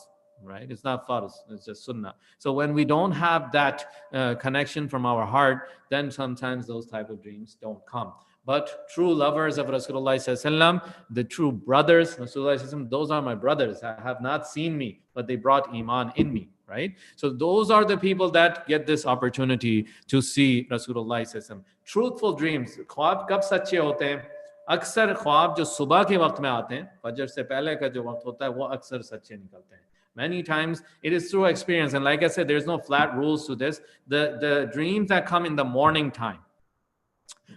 right? It's not farz, it's just sunnah. So when we don't have that connection from our heart, then sometimes those type of dreams don't come. But true lovers of Rasulullah, the true brothers, Rasulullah, those are my brothers. Have not seen me, but they brought iman in me, right? So those are the people that get this opportunity to see Rasulullah. Truthful dreams. ख्वाब कब सच्चे होते हैं? अक्सर ख्वाब जो सुबह के वक्त में आते हैं, फजर से पहले का जो वक्त होता है, वो अक्सर सच्चे निकलते हैं. Many times it is through experience, and like I said, there's no flat rules to this. The dreams that come in the morning time,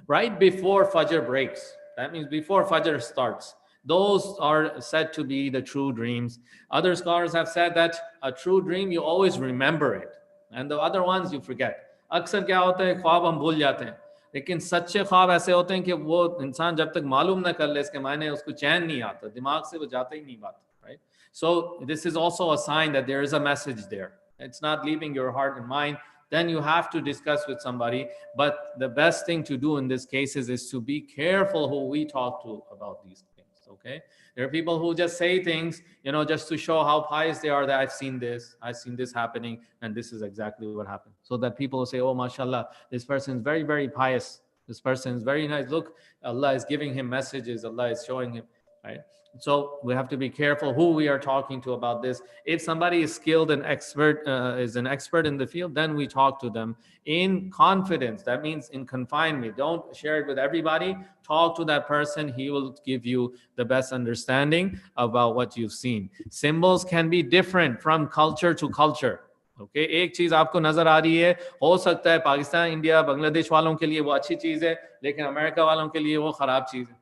right before Fajr breaks, that means before Fajr starts, those are said to be the true dreams. Other scholars have said that a true dream, you always remember it, and the other ones you forget. अक्सर क्या होता है, ख्वाब हम भूल जाते हैं, लेकिन सच्चे ख्वाब ऐसे होते हैं कि वो इंसान जब तक मालूम ना कर ले इसके मायने, उसको चैन नहीं आता, दिमाग से वो जाता ही नहीं बात, right? So this is also a sign that there is a message there. It's not leaving your heart and mind. Then you have to discuss with somebody. But the best thing to do in this cases is to be careful who we talk to about these things, okay? There are people who just say things, just to show how pious they are, that I've seen this happening, and this is exactly what happened. So that people will say, oh, mashallah, this person is very, very pious. This person is very nice. Look, Allah is giving him messages. Allah is showing him, right? So we have to be careful who we are talking to about this. If somebody is skilled and is an expert in the field, then we talk to them in confidence. That means in confinement. Don't share it with everybody. Talk to that person. He will give you the best understanding about what you've seen. Symbols can be different from culture to culture. Okay एक चीज आपको नजर आ रही है, हो सकता है Pakistan, India, Bangladesh वालों के लिए वो अच्छी चीज है, लेकिन अमेरिका वालों के लिए वो खराब चीज है.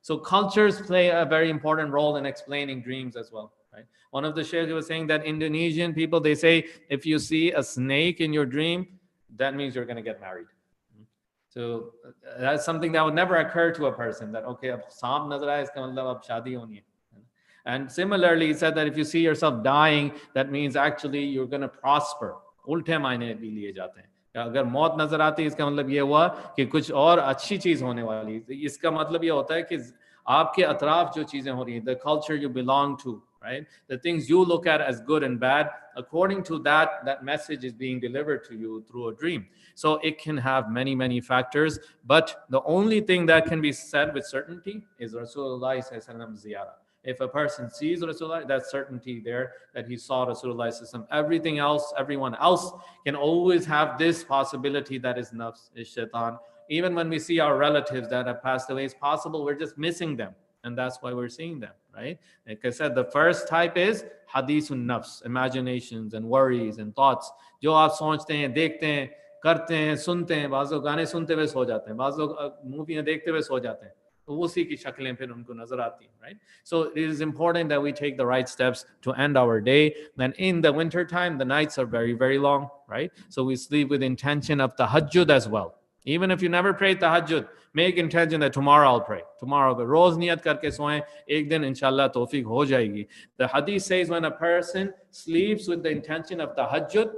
So cultures play a very important role in explaining dreams as well, right? One of the sheikhs was saying that Indonesian people, they say, if you see a snake in your dream, that means you're going to get married. So that's something that would never occur to a person, that, okay, ab saam nazar aaya, iska matlab ab shaadi honi hai. And similarly, he said that if you see yourself dying, that means actually you're going to prosper. उल्टे मायने भी लिए जाते हैं. अगर मौत नजर आती है, इसका मतलब ये हुआ कि कुछ और अच्छी चीज होने वाली है. इसका मतलब ये होता है कि आपके अतराफ जो चीजें हो रही हैं, the culture you belong to, right? The things you look at as good and bad, according to that message is being delivered to you through a dream. So it can have many, many factors, but the only thing that can be said with certainty is Rasulullah ziyarah. If a person sees Rasulullah, that's certainty there that he saw Rasulullah. Everything else, everyone else can always have this possibility that is nafs, is shaitan. Even when we see our relatives that have passed away, it's possible we're just missing them. And that's why we're seeing them, right? Like I said, the first type is hadithun nafs, imaginations and worries and thoughts. जो आप सोचते हैं, देखते हैं, करते हैं, सुनते हैं, बाज़ लोग गाने सुनते हुए सो जाते हैं, बाज़ लोग मूवियाँ देखते हुए सो जाते हैं. तो उसी की शक्लें फिर उनको नजर आती हैं, right? So it is important that we take the right steps to end our day. And in the winter time, the nights are very, very long, right? So we sleep with intention of tahajjud as well. Even if you never pray tahajjud, make intention that tomorrow I'll pray. Tomorrow, roz niyat karke soye, ek din inshallah tawfiq ho jayegi. The hadith says when a person sleeps with the intention of tahajjud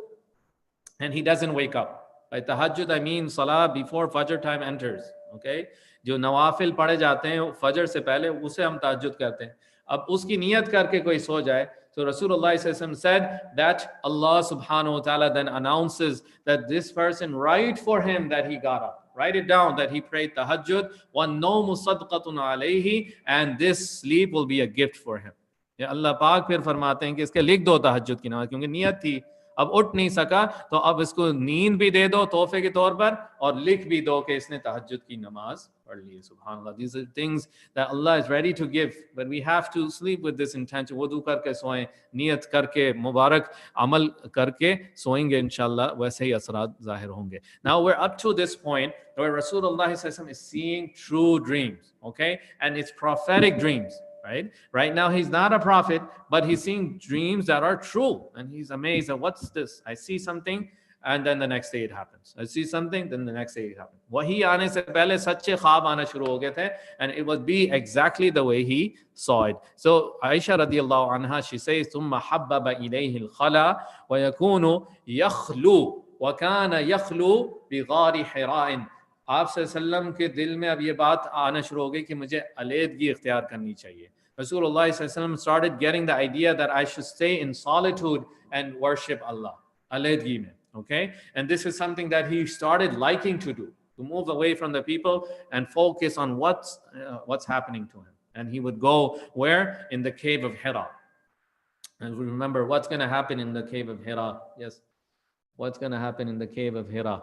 and he doesn't wake up. By tahajjud, I mean salah before fajr time enters. Okay? जो नवाफिल पढ़े जाते हैं फजर से पहले उसे हम tahajjud करते हैं. अब उसकी नियत करके कोई सो जाए. So Rasulullah said that Allah subhanahu wa ta'ala then announces that this person, write for him that he got up. Write it down that he prayed tahajjud. وَالنَّوْمُ صَدْقَةٌ عَلَيْهِ, and this sleep will be a gift for him. Ya Allah पाक फिर फरमाते हैं कि इसके लिख दो tahajjud की नमाज, क्योंकि नियत थी, अब उठ नहीं सका, तो अब इसको नींद भी दे दो तोहफे के तौर पर और लिख भी दो कि इसने तहज्जुद की नमाज पढ़ ली. Subhanallah, these are things that Allah is ready to give, but we have to sleep with this intention. वुदू करके सोएं, नियत करके, मुबारक अमल करके सोएंगे इंशाल्लाह, वैसे ही असरात ज़ाहिर होंगे. Now we're up to this point where Rasulullah is seeing true dreams, okay, and it's prophetic dreams. Right now he's not a prophet, but he's seeing dreams that are true, and he's amazed at what's this. I see something, and then the next day it happens. I see something, then the next day it happens. Wahi aane se pehle sacche khwab aana shuru ho gaye the, and it would be exactly the way he saw it. So Aisha radiyallahu anha, she says, ثم حبب إليه الخلا ويكون يخلو وكان يخلو بغار حراء. आप सल्लम के दिल में अब ये बात आना शुरू हो गई कि मुझे अलेदगी इख्तियार करनी चाहिए. Rasulullah Sallam started getting the idea that I should stay in solitude and worship Allah. Aledgi mein, okay? And this is something that he started liking to do, to move away from the people and focus on what's happening to him. And he would go where? In the cave of Hira. And remember, what's going to happen in the cave of Hira? Yes. What's going to happen in the cave of Hira?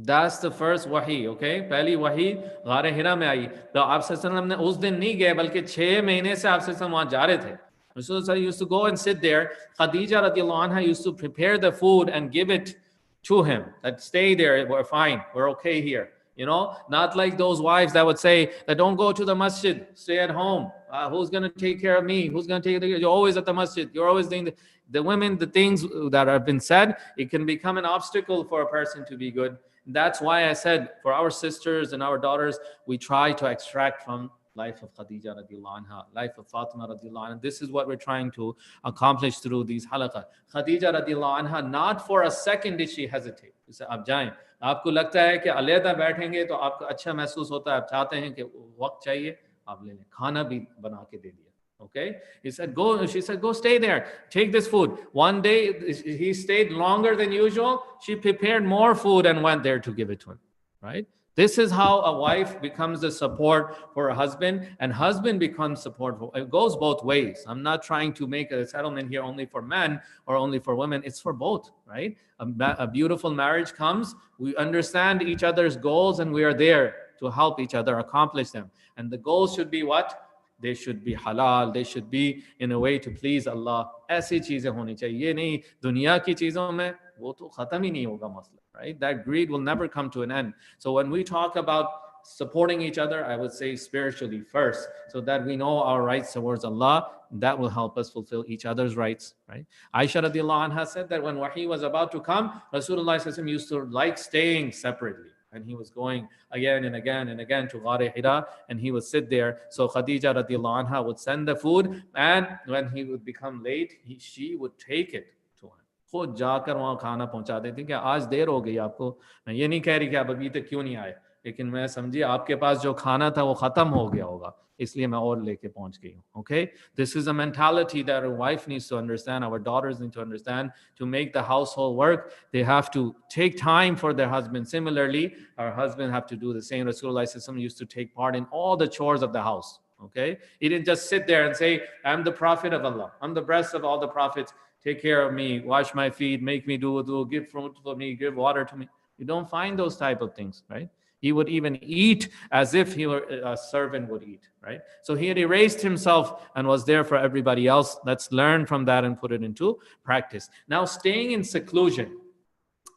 That's the first wahi, okay? पहली वही गारे हिरा में आई. तो आप सल्लम ने उस दिन नहीं गए, बल्कि 6 महीने से आप सल्लम वहाँ जा रहे थे. Rasulullah used to go and sit there. Khadija radiallahu anha used to prepare the food and give it to him. That stay there, we're fine, we're okay here. You know, not like those wives that would say that don't go to the masjid, stay at home. Who's going to take care of me? Who's going to take care of you? You're always at the masjid. You're always doing the women, the things that have been said, it can become an obstacle for a person to be good. That's why I said for our sisters and our daughters, we try to extract from life of Khadija radiallahu anha, life of Fatima radiallahu anha. This is what we're trying to accomplish through these halaqah. Khadija radiallahu anha, not for a second did she hesitate. She said, आप जाएं. आपको लगता है कि अलहदा बैठेंगे तो आपको अच्छा महसूस होता है, आप चाहते हैं कि वक्त चाहिए, आप ले लें. खाना भी बना के दे दिया. Okay, he said, go. She said, go stay there. Take this food. One day he stayed longer than usual. She prepared more food and went there to give it to him. Right? This is how a wife becomes the support for a husband, and husband becomes support for. It goes both ways. I'm not trying to make a settlement here only for men or only for women. It's for both. Right? A beautiful marriage comes. We understand each other's goals, and we are there to help each other accomplish them. And the goals should be what? They should be halal. They should be in a way to please Allah. ऐसी चीजें होनी चाहिए. ये नहीं दुनिया की चीजों में वो तो खत्म ही नहीं होगा मसला. Right? That greed will never come to an end. So when we talk about supporting each other, I would say spiritually first, so that we know our rights towards Allah. That will help us fulfill each other's rights. Right? Aisha radiallahu anha said that when wahi was about to come, Rasulullah used to like staying separately. And he was going again and again and again to Ghar Hira, and he would sit there. So Khadija radiallahu anha would send the food, and when he would become late, she would take it to him. खुद जाकर वहाँ खाना पहुँचा देती कि आज देर हो गई आपको. मैं ये नहीं कह रही कि आप अभी तक क्यों नहीं आए, लेकिन मैं समझी आपके पास जो खाना था वो खत्म हो गया होगा, इसलिए मैं और लेके पहुंच गई हूँ. Okay, this is a mentality that a wife needs to understand. Our daughters need to understand. To make the household work, they have to take time for their husband. Similarly, our husband have to do the same. Rasulullah used to take part in all the chores of the house. Okay, he didn't just sit there and say, I'm the prophet of Allah, I'm the best of all the prophets, take care of me, wash my feet, make me do wudu, give fruit for me, give water to me. You don't find those type of things, right? He would even eat as if he were a servant would eat, right? So he had erased himself and was there for everybody else. Let's learn from that and put it into practice. Now, staying in seclusion.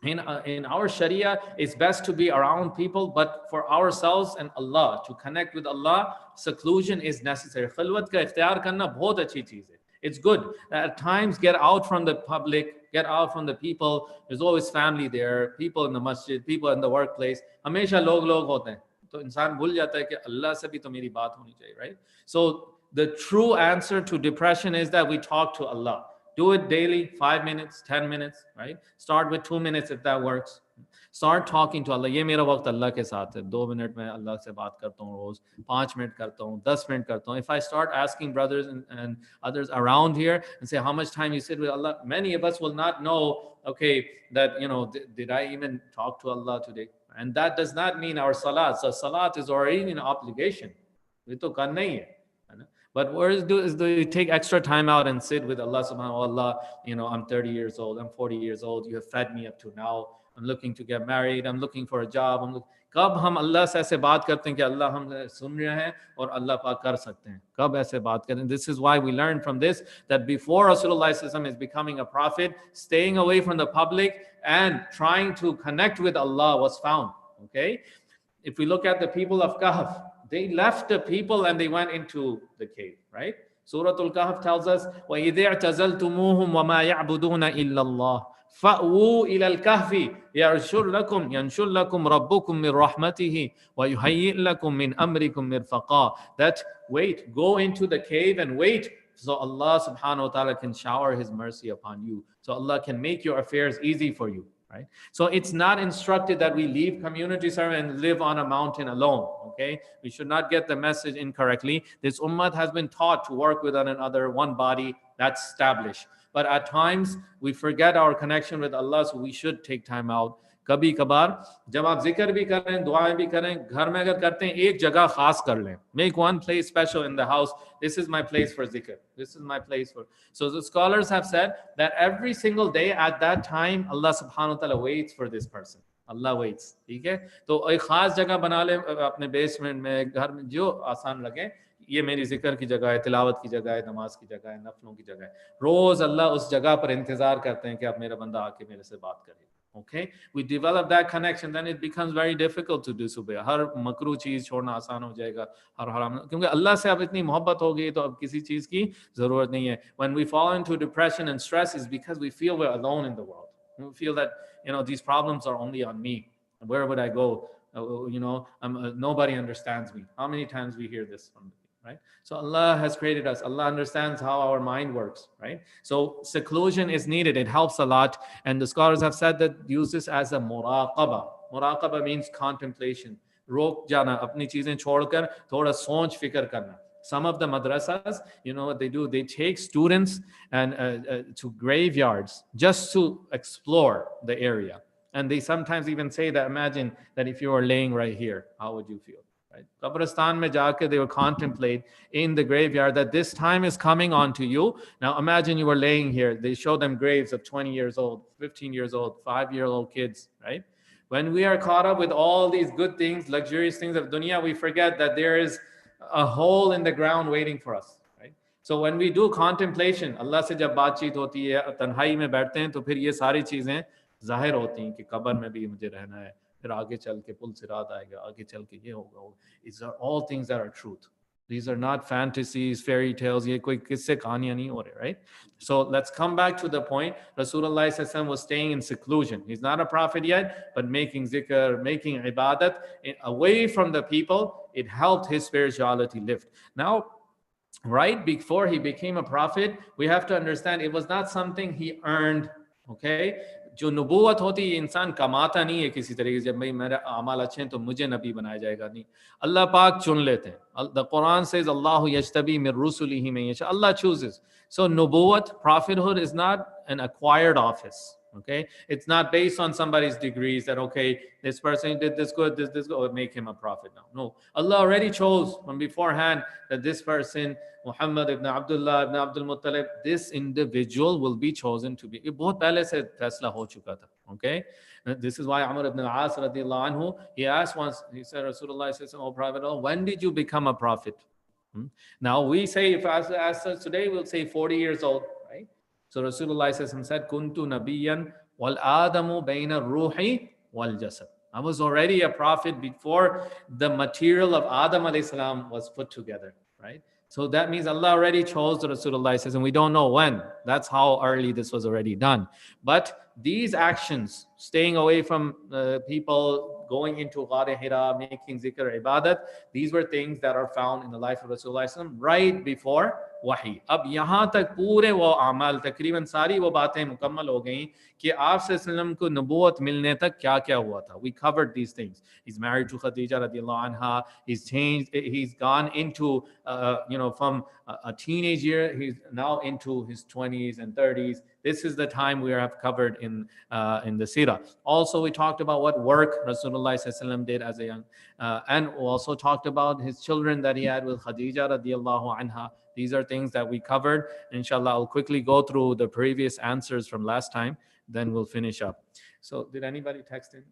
In our Sharia, it's best to be around people, but for ourselves and Allah, to connect with Allah, seclusion is necessary. Khalwat ka ikhtiyar karna bahut achhi cheez hai. It's good. At times, get out from the public, get out from the people. There's always family there, people in the masjid, people in the workplace. हमेशा लोग होते हैं. तो इंसान भूल जाता है कि अल्लाह से भी तो मेरी बात होनी चाहिए, right? So the true answer to depression is that we talk to Allah. Do it daily, 5 minutes, 10 minutes, right? Start with 2 minutes if that works. Start talking to Allah. ये मेरा वक्त अल्लाह के साथ है. 2 मिनट में अल्लाह से बात करता हूँ रोज. 5 मिनट करता हूँ. 10 मिनट करता हूँ. If I start asking brothers and others around here and say how much time you sit with Allah, many of us will not know, okay, that, did I even talk to Allah today? And that does not mean our salat. So salat is already an obligation. ये तो करना ही है. But what do you take extra time out and sit with Allah subhanahu wa ta'ala, I'm 30 years old, I'm 40 years old, you have fed me up to now, I'm looking to get married, I'm looking for a job. कब हम अल्लाह से ऐसे बात करते हैं कि अल्लाह हम सुन रहे हैं और अल्लाह पाक कर सकते हैं? कब ऐसे बात करें? This is why we learn from this that before Rasulullah is becoming a prophet, staying away from the public and trying to connect with Allah was found. Okay? If we look at the people of Kahf, they left the people and they went into the cave, right? Surah Al-Kahf tells us, وَإِذِ اعْتَزَلْتُمُوهُمْ وَمَا يَعْبُدُونَ إِلَّا اللَّهِ فَأْوُوا إِلَى الْكَهْفِ يَنشُرْ لَكُمْ رَبُّكُمْ مِنْ رَحْمَتِهِ وَيُهَيِّئْ لَكُمْ مِنْ أَمْرِكُمْ مِرْفَقًا. That wait, go into the cave and wait so Allah subhanahu wa ta'ala can shower his mercy upon you. So Allah can make your affairs easy for you. Right? So it's not instructed that we leave community service and live on a mountain alone. Okay, we should not get the message incorrectly. This ummah has been taught to work with one another, one body. That's established. But at times we forget our connection with Allah, so we should take time out. कभी कभार जब आप जिक्र भी करें, दुआएं भी करें, घर में अगर करते हैं एक जगह खास कर लें. Make one place special in the house. This is my place for zikr. This is my place for. So the scholars have said that every single day at that time Allah subhanahu wa ta'ala waits for this person. Allah waits. ठीक है? तो एक खास जगह बना ले अपने basement में, घर में, जो आसान लगे. ये मेरी जिक्र की जगह है, तिलावत की जगह है, नमाज की जगह है, नफलों की जगह है. रोज अल्लाह उस जगह पर इंतजार करते हैं कि अब मेरा बंदा आके मेरे से बात करे. Okay, we develop that connection, then it becomes very difficult to do subh. हर मकरू चीज छोड़ना आसान हो जाएगा, हर हराम, क्योंकि अल्लाह से अब इतनी मोहब्बत हो गई तो अब किसी चीज की जरूरत नहीं है. When we fall into depression and stress is because we feel we're alone in the world. We feel that these problems are only on me. Where would I go? Nobody understands me. How many times we hear this from right? So Allah has created us. Allah understands how our mind works, right? So seclusion is needed. It helps a lot. And the scholars have said that use this as a muraqaba. Muraqaba means contemplation. Rok jana, apni cheezein chhodkar thoda soch fikr karna. Some of the madrasas, what they do? They take students and to graveyards just to explore the area. And they sometimes even say that, imagine that if you were laying right here, how would you feel? Right? Qabristan mein jaake they will contemplate in the graveyard that this time is coming on to you. Now imagine you were laying here. They show them graves of 20 years old, 15 years old, 5-year-old kids, right? When we are caught up with all these good things, luxurious things of dunya, we forget that there is a hole in the ground waiting for us, right? So when we do contemplation, Allah se jab baatcheet hoti hai, tanhai mein baithte hain, to phir ye sari cheezein zahir hoti hain ki qabr mein bhi mujhe rehna hai. फिर आगे चल के पुल सिरात आएगा, आगे चल के ये होगा. These are all things that are truth. These are not fantasies, fairy tales. ये कोई किस्से कहानियां नहीं हो रहे, right? So let's come back to the point. Rasulullah ﷺ was staying in seclusion. He's not a prophet yet, but making zikr, making ibadat away from the people. It helped his spirituality lift. Now, right before he became a prophet, we have to understand it was not something he earned. Okay. जो नबूवत होती है इंसान कमाता नहीं है किसी तरीके से, जब भाई मेरा अमाल अच्छे हैं तो मुझे नबी बनाया जाएगा, नहीं. अल्लाह पाक चुन लेते हैं. The Quran says Allahu yajtabi min rusulihi man yasha. Allah chooses. So nubuwat, prophethood is not an acquired office. Okay, it's not based on somebody's degrees that okay, this person did this good, this good, make him a prophet now. No, Allah already chose from beforehand that this person, Muhammad ibn Abdullah ibn Abdul Muttalib, this individual will be chosen to be. ये बहुत पहले से फैसला हो चुका था. Okay, this is why Amr ibn al-As radiyallahu anhu, he asked once, he said, Rasulullah says, "Oh prophet, when did you become a prophet?" Now we say, if asked us today, we'll say 40 years old, right? So Rasulullah said, Kuntu Nabiyan wal Adamu baina ruhi wal jasad. I was already a prophet before the material of Adam alayhi salam was put together, right? So that means Allah already chose the Rasulullah, and we don't know when. That's how early this was already done. But these actions, staying away from people, going into Ghar Hira, making zikr, ibadat, these were things that are found in the life of Rasulullah right before wahi. अब यहाँ तक पूरे वो आमाल तकरीबन सारी वो बातें मुकम्मल हो गई कि आप सल्लल्लाहु को नबूवत मिलने तक क्या क्या हुआ था. We covered these things. He's married to Khadija radiallahu anha. He's changed. He's gone into from a teenage year. He's now into his 20s and 30s. This is the time we have covered in the Seerah. Also, we talked about what work Rasulullah sallallahu did as a young, and also talked about his children that he had with Khadija radiallahu anha. These are things that we covered. Inshallah, I'll quickly go through the previous answers from last time. Then we'll finish up. So, did anybody text in?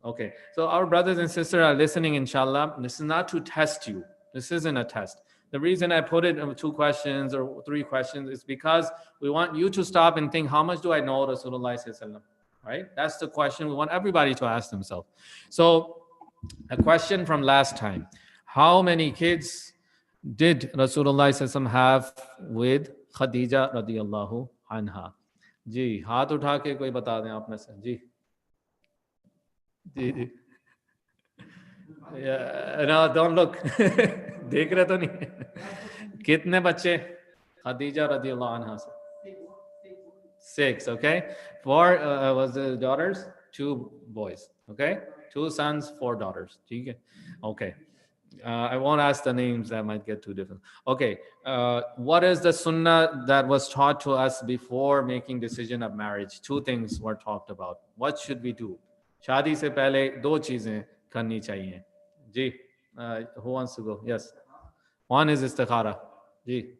Okay. So, our brothers and sisters are listening. Inshallah, this is not to test you. This isn't a test. The reason I put it in 2 questions or 3 questions is because we want you to stop and think, how much do I know Rasulullah sallallahu, right? That's the question we want everybody to ask themselves. So a question from last time: how many kids did Rasulullah sallallahu have with Khadija radiyallahu anha? जी हाथ उठा के कोई बता दें आप में से. जी जी no, don't look. देख रहे तो नहीं. कितने बच्चे खदीजा रदियल्लाहु अन्हा से? 6. Okay, 4 was the daughters, 2 boys. Okay, 2 sons, 4 daughters. ठीक है. Okay, I won't ask the names, that might get too difficult. Okay, what is the sunnah that was taught to us before making decision of marriage? 2 things were talked about. What should we do? शादी से पहले 2 चीजें करनी चाहिए. जी, who wants to go? Yes. One is istikhara. Ji.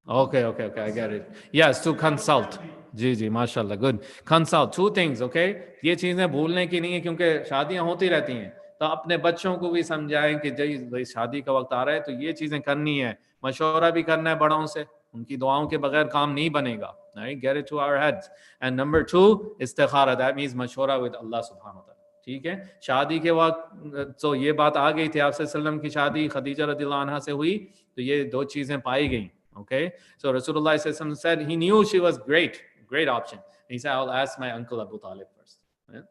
Okay, I get it. Yes, to consult. जी जी माशाल्लाह, good. Consult. 2 things, okay? ये चीजें भूलने की नहीं है क्योंकि शादियां होती रहती हैं. तो अपने बच्चों को भी समझाएं कि भाई शादी का वक्त आ रहा है तो ये चीजें करनी है. मशवरा भी करना है बड़ों से. उनकी दुआओं के बगैर काम नहीं बनेगा. Right? Get it to our heads. And number 2, istikhara. That means mashwara with Allah subhanahu wa ta'ala. ठीक है. शादी के वक्त तो ये बात आ गई थी आपसे सल्लम की शादी खदीजा रदियल्लाहु अन्हा से हुई तो ये 2 चीजें पाई गई. Okay, so Rasulullah said he knew she was great option. He said, I'll ask my uncle Abu Talib first.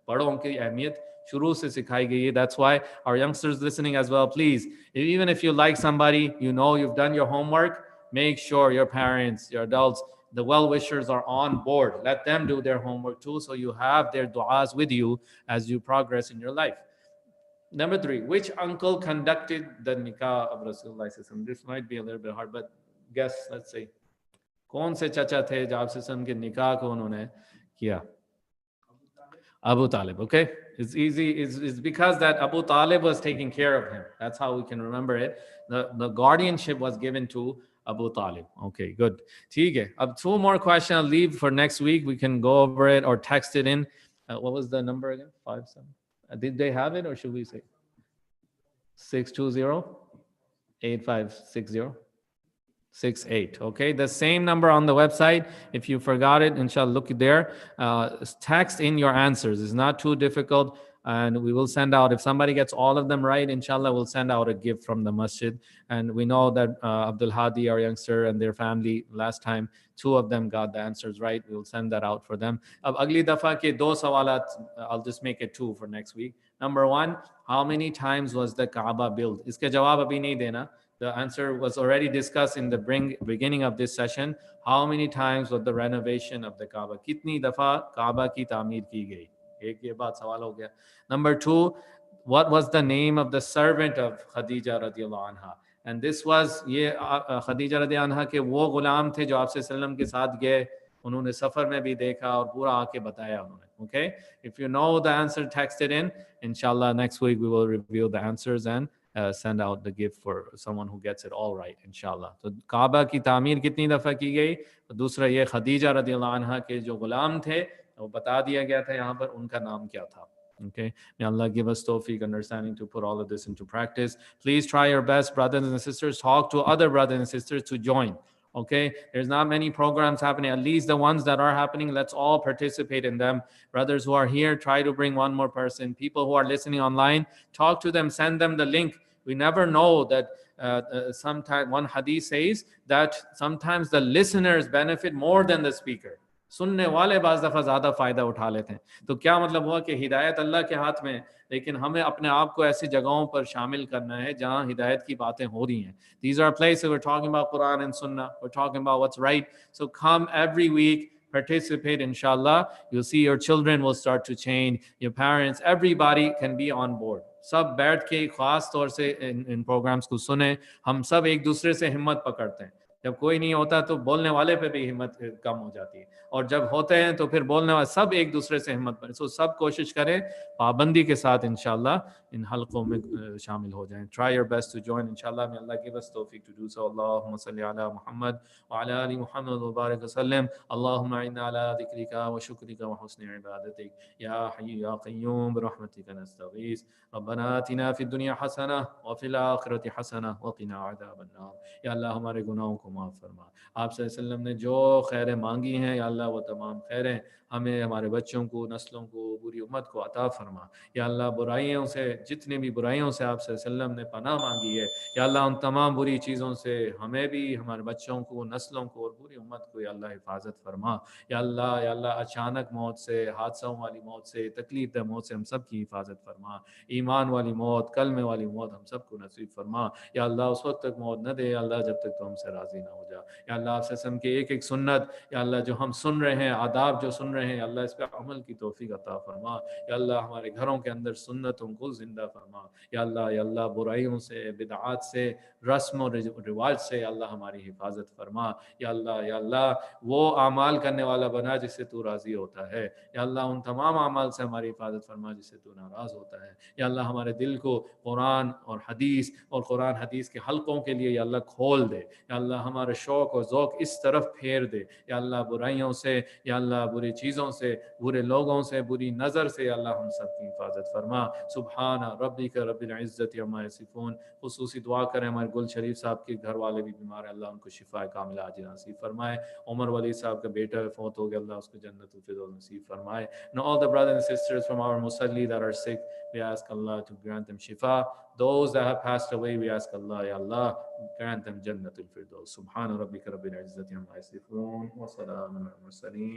बड़ों की अहमियत शुरू से सिखाई गई है. That's why our youngsters listening as well, please, even if you like somebody, you've done your homework, make sure your parents, your adults, the well-wishers are on board. Let them do their homework too, so you have their du'as with you as you progress in your life. Number 3, which uncle conducted the nikah of Rasulullah? This might be a little bit hard, but guess, let's say. कौन से चाचा थे जब आप के निकाह को उन्होंने किया? Abu Talib. Okay, it's easy. It's because that Abu Talib was taking care of him. That's how we can remember it. The guardianship was given to Abu Talib. Okay, good. ठीक है. अब 2 more questions I'll leave for next week. We can go over it or text it in. What was the number again? 57. Did they have it or should we say 620-8560? 68. Okay, the same number on the website. If you forgot it, inshallah, look there. Text in your answers. It's not too difficult, and we will send out. If somebody gets all of them right, inshallah, we'll send out a gift from the masjid. And we know that Abdul Hadi, our youngster, and their family, last time, 2 of them got the answers right. We'll send that out for them. Ab agli dafa ke 2 sawalat, I'll just make it 2 for next week. Number 1, how many times was the Kaaba built? Iske jawab abhi nahi dena. The answer was already discussed in the beginning of this session. How many times was the renovation of the Kaaba? Kitni dafa Kaaba ki ta'meer ki gayi? Ek ye baat sawal ho gaya. Number 2, what was the name of the servant of Khadija radiyallahu anha? And this was Khadija radiyallahu anha ke wo gulam the jo aapse sallam ke saath gaye. उन्होंने सफर में भी देखा और पूरा आके बताया उन्होंने. Okay, if you know the answer, text it in. Inshallah, next week we will reveal the answers and send out the gift for someone who gets it all right, inshallah. So काबा की तामीर कितनी दफ़ा की गई? दूसरा ये खदीजा रदियल्लाहु अन्हा के जो गुलाम थे वो बता दिया गया था यहाँ पर उनका नाम क्या था. Okay, may Allah give us tawfiq, understanding to put all of this into practice. Please try your best, brothers and sisters. Talk to other brothers and sisters to join. Okay, there's not many programs happening. At least the ones that are happening, let's all participate in them. Brothers who are here, try to bring one more person. People who are listening online, talk to them, send them the link. We never know that sometimes one hadith says that sometimes the listeners benefit more than the speaker. सुनने वाले बाज दफ़ा ज़्यादा फ़ायदा उठा लेते हैं. तो क्या मतलब हुआ कि हिदायत अल्लाह के हाथ में, लेकिन हमें अपने आप को ऐसी जगहों पर शामिल करना है जहां हिदायत की बातें हो रही हैं. These are places we're talking about Quran and Sunnah. We're talking about what's right. So come every week, participate, inshallah. You'll see your children will start to change. Your parents, everybody can be on board. सब बैठ के खास तौर से इन programmes को सुने. हम सब एक दूसरे से हिम्मत पकड़ते हैं. जब कोई नहीं होता तो बोलने वाले पे भी हिम्मत कम हो जाती है, और जब होते हैं तो फिर बोलने वाले सब एक दूसरे से हिम्मत बने. सो सब कोशिश करें पाबंदी के साथ इंशाल्लाह इन हलकों में शामिल हो जाएं. Try your best to join inshallah. May Allah give us tawfiq to do so. Allahumma salli ala Muhammad wa ala ali Muhammad wa barik wa sallim. Allahumma inna ala dhikrika wa shukrika wa husni ibadatik. Ya hayyu ya qayyum bi rahmatika nastaghith. ربنا آتنا في الدنيا حسنة وفي الآخرة حسنة وقنا عذاب النار. या अल्लाह हमारे गुनाहों को माफ़ फरमा. आप सल्लल्लाहु अलैहि वसल्लम ने जो खैरें मांगी हैं या अल्लाह वो तमाम खैरें हमें, हमारे बच्चों को, नस्लों को, पूरी उम्मत को अता फरमा. या अल्लाह बुराइयों से, जितनी भी बुराइयों से आप सल्लल्लाहु अलैहि वसल्लम ने पनाह मांगी है, या अल्लाह उन तमाम बुरी चीज़ों से हमें भी, हमारे बच्चों को, नस्लों को और पूरी उम्मत को या अल्लाह हिफाजत फरमा. या अल्लाह अचानक मौत से, हादसों वाली मौत से, तकलीफ दह मौत से हम सब की हिफाजत फरमा. ईमान वाली मौत, कलमे वाली मौत हम सबको नसीब फरमा. या अल्लाह उस वक्त तक मौत न दे या अल्लाह जब तक तो हमसे राज़ी ना हो जा. या अल्लाह आप सल्लम के एक एक सुन्नत, या अल्लाह जो हम सुन रहे हैं, आदाब जो सुन रहे हैं, अल्लाह इस पर अमल की तौफीक अता फरमा. या अल्लाह हमारे घरों के अंदर सुन्नतों को जिंदा फरमा. या अल्लाह बुराइयों से, बिदआत से, रस्म और रिवाज से अल्लाह हमारी हिफाजत फरमा. या अल्लाह वो आमाल करने वाला बना जिससे तू राज़ी होता है. या अल्लाह उन तमाम आमाल से हमारी हिफाजत फरमा जिससे तू नाराज़ होता है. या अल्लाह हमारे दिल को कुरान और कुरान हदीस के हलकों के लिए या अल्लाह खोल दे. या अल्लाह हमारे शौक़ और ज़ौक़ इस तरफ फेर दे. या अल्लाह बुराइयों से, या अल्लाह बुरी चीज़ों से, बुरे लोगों से, बुरी नज़र से अल्लाह हम सब की हिफाजत फरमा. सुब्हाना रब्बिका रब्बिल इज़्ज़ति अम्मा यसिफून. खुसूसी दुआ करें हमारे गुल शरीफ साहब के घर वाले भी बीमार हैं, अल्लाह उनको शिफा कामिला आजिल नसीब फरमाए. उमर वली साहब का बेटा फौत हो गया, अल्लाह उसको जन्नतुल फिरदौस नसीब फरमाए. And all the brothers and sisters from our musalli that are sick, we ask Allah to grant them shifa. Those that have passed away, we ask Allah, Ya Allah, grant them Jannatul Firdaus. Subhana rabbika rabbil izzati amma yasifun wa salamun al mursaleen.